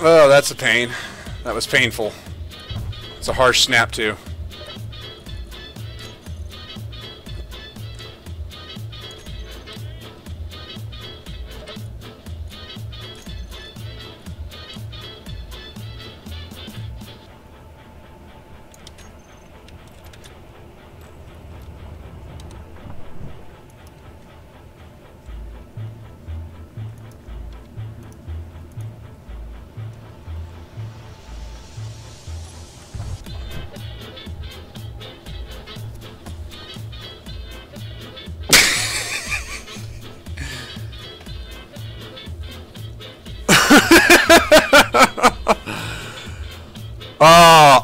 S1: Oh, that's a pain. That was painful. It's a harsh snap, too.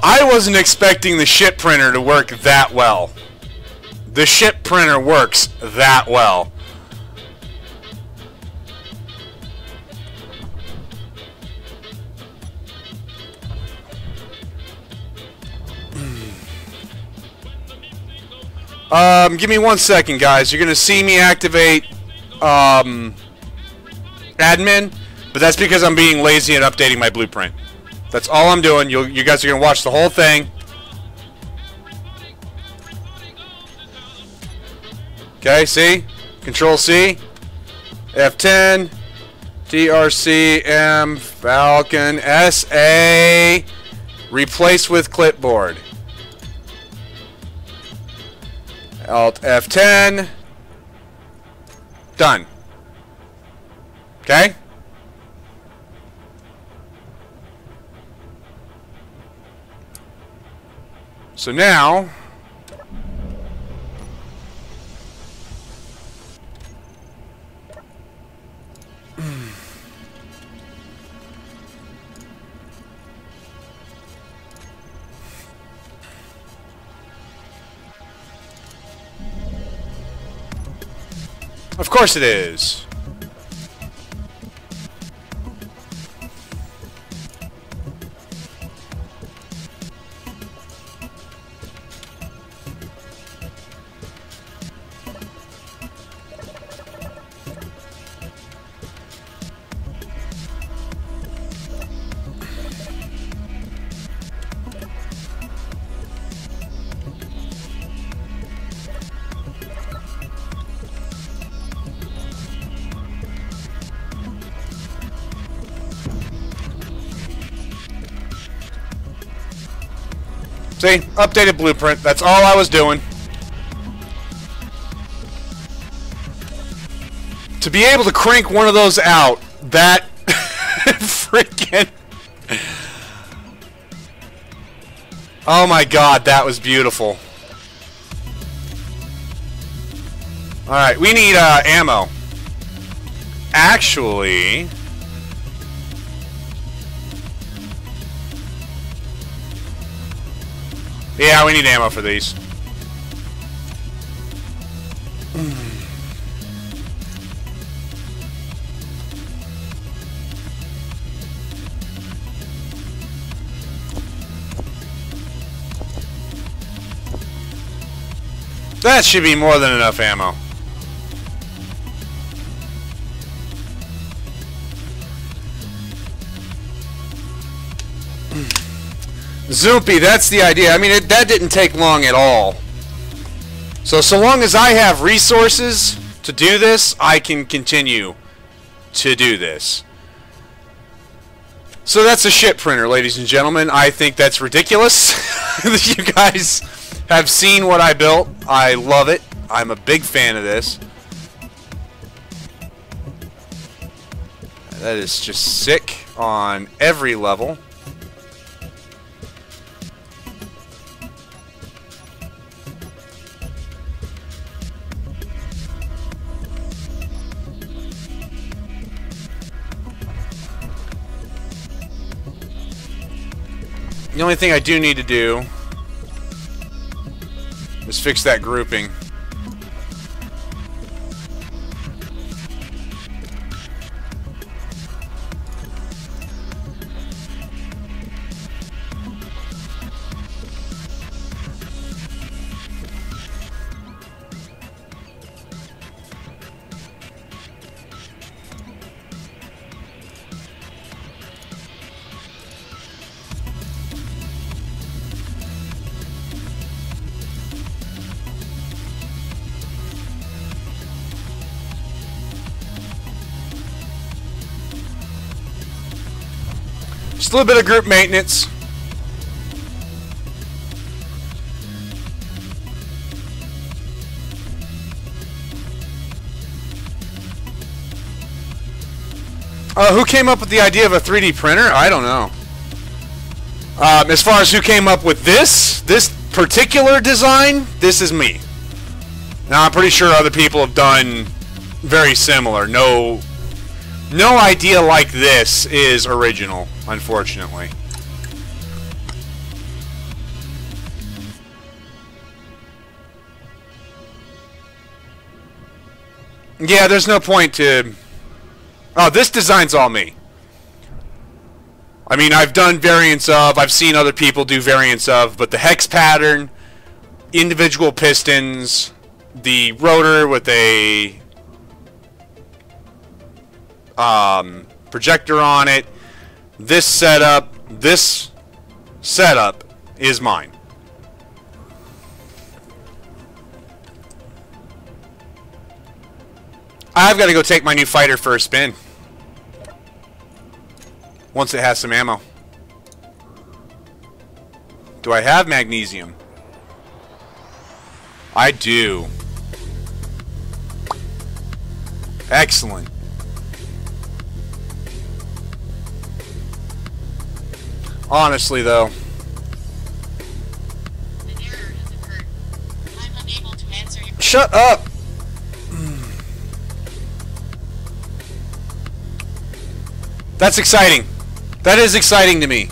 S1: I wasn't expecting the ship printer to work that well. The ship printer works that well. Give me 1 second, guys. You're gonna see me activate admin, but that's because I'm being lazy and updating my blueprint. That's all I'm doing. You guys are gonna watch the whole thing. Okay, see? Control C, F10, TRC, M, Falcon, SA, replace with clipboard. Alt F10, done. Okay? So now, of course it is. See? Updated blueprint. That's all I was doing. To be able to crank one of those out, that freaking... Oh my god, that was beautiful. Alright, we need ammo. Actually... Yeah, we need ammo for these. That should be more than enough ammo. Zoopy, that's the idea. I mean, that didn't take long at all. So long as I have resources to do this, I can continue to do this. So that's a ship printer, ladies and gentlemen. I think that's ridiculous. You guys have seen what I built. I love it. I'm a big fan of this. That is just sick on every level. The only thing I do need to do Just fix that grouping. Just a little bit of group maintenance. Who came up with the idea of a 3D printer? I don't know. As far as who came up with this particular design, this is me. Now I'm pretty sure other people have done very similar. No idea like this is original, unfortunately. Yeah, there's no point to... Oh, this design's all me. I mean, I've done variants of, I've seen other people do variants of, but the hex pattern, individual pistons, the rotor with a projector on it, this setup is mine. I've got to go take my new fighter for a spin. Once it has some ammo. Do I have magnesium? I do. Excellent. Honestly, though.
S3: An error has occurred. I'm unable to answer your...
S1: Shut up! That's exciting. That is exciting to me.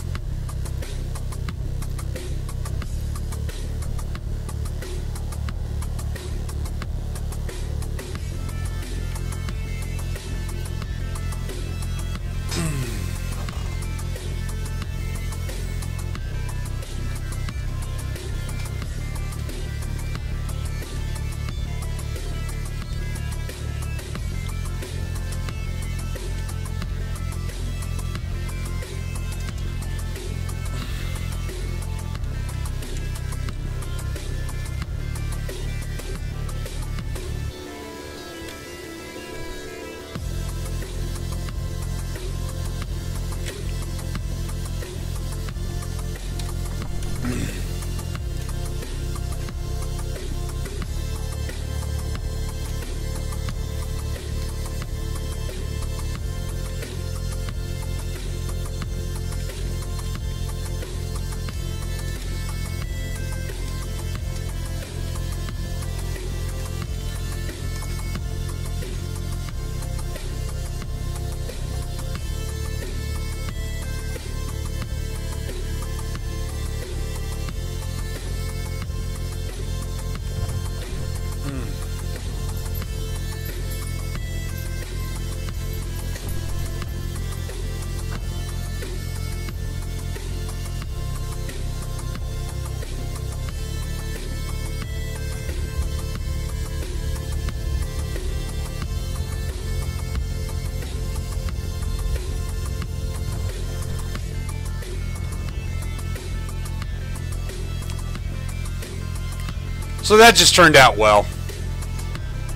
S1: So that just turned out well.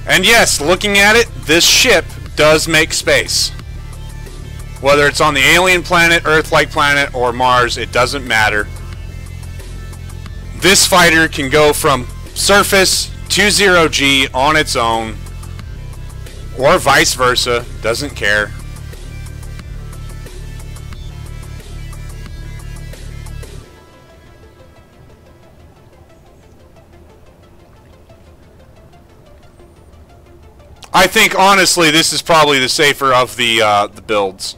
S1: And yes, looking at it, this ship does make space. Whether it's on the alien planet, Earth-like planet, or Mars, it doesn't matter. This fighter can go from surface to 0G on its own, or vice versa, doesn't care. I think, honestly, this is probably the safer of the builds.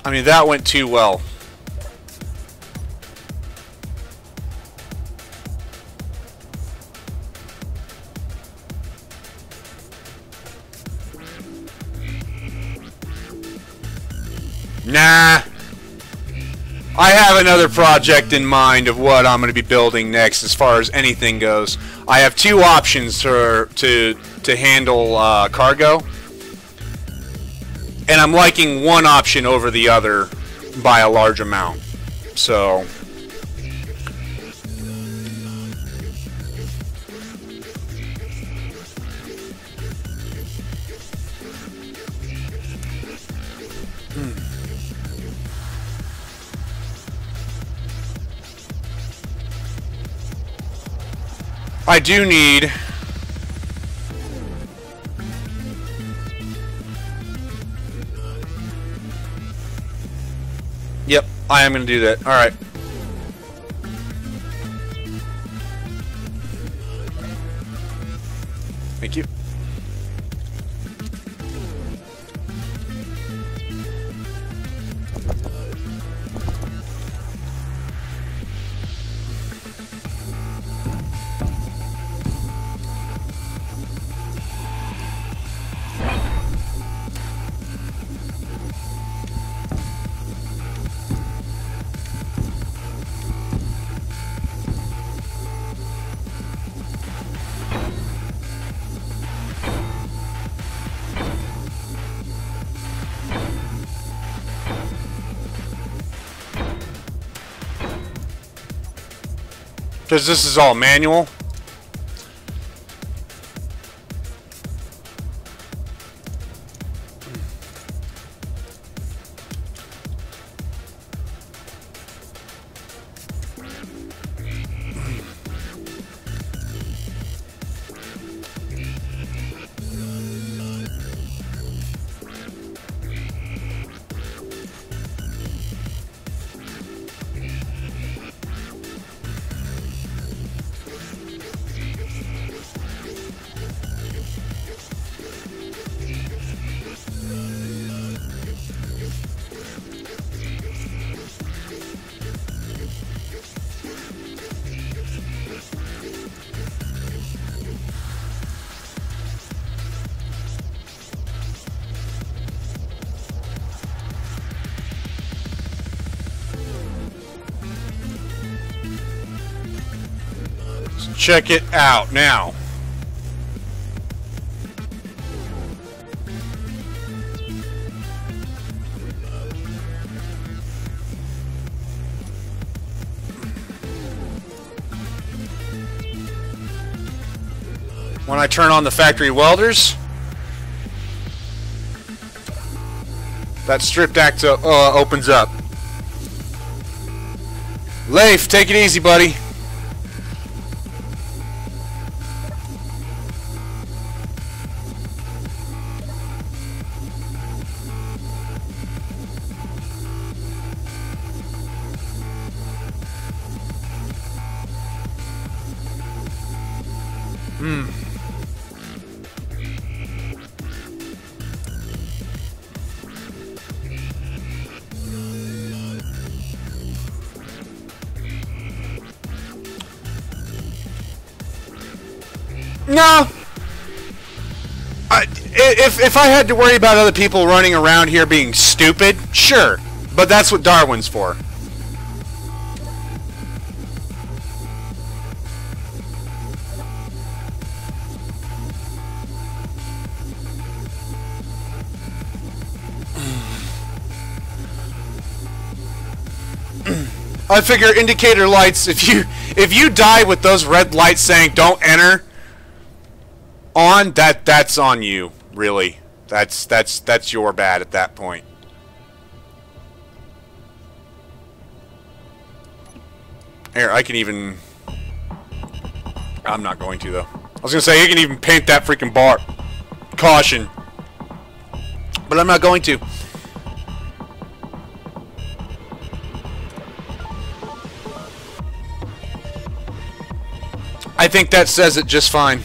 S1: I mean, that went too well. Nah. I have another project in mind of what I'm going to be building next as far as anything goes. I have two options to handle cargo. And I'm liking one option over the other by a large amount. So... I do need... Yep, I am going to do that. Alright. Thank you. Because this is all manual. Check it out now. When I turn on the factory welders, that stripped act opens up. Leif, take it easy, buddy. No. If I had to worry about other people running around here being stupid, sure. But that's what Darwin's for. I figure indicator lights, if you die with those red lights saying don't enter on, that's on you, really. That's your bad at that point. Here, I can even... I'm not going to, though. I was going to say, you can even paint that freaking bar. Caution. But I'm not going to. I think that says it just fine.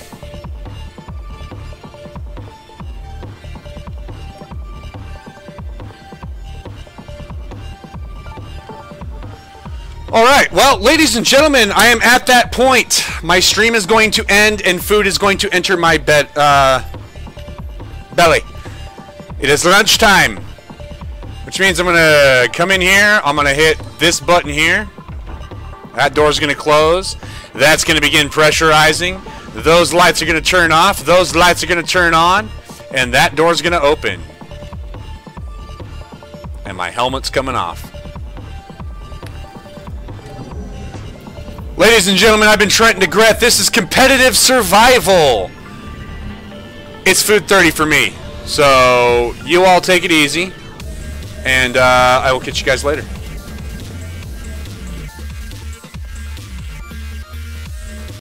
S1: Alright, well, ladies and gentlemen, I am at that point. My stream is going to end and food is going to enter my belly. It is lunchtime, which means I'm going to come in here. I'm going to hit this button here. That door's going to close. That's going to begin pressurizing. Those lights are going to turn off. Those lights are going to turn on. And that door's going to open. And my helmet's coming off. Ladies and gentlemen, I've been Trent DeGreth. This is Competitive Survival. It's food 30 for me. So, you all take it easy. And I will catch you guys later.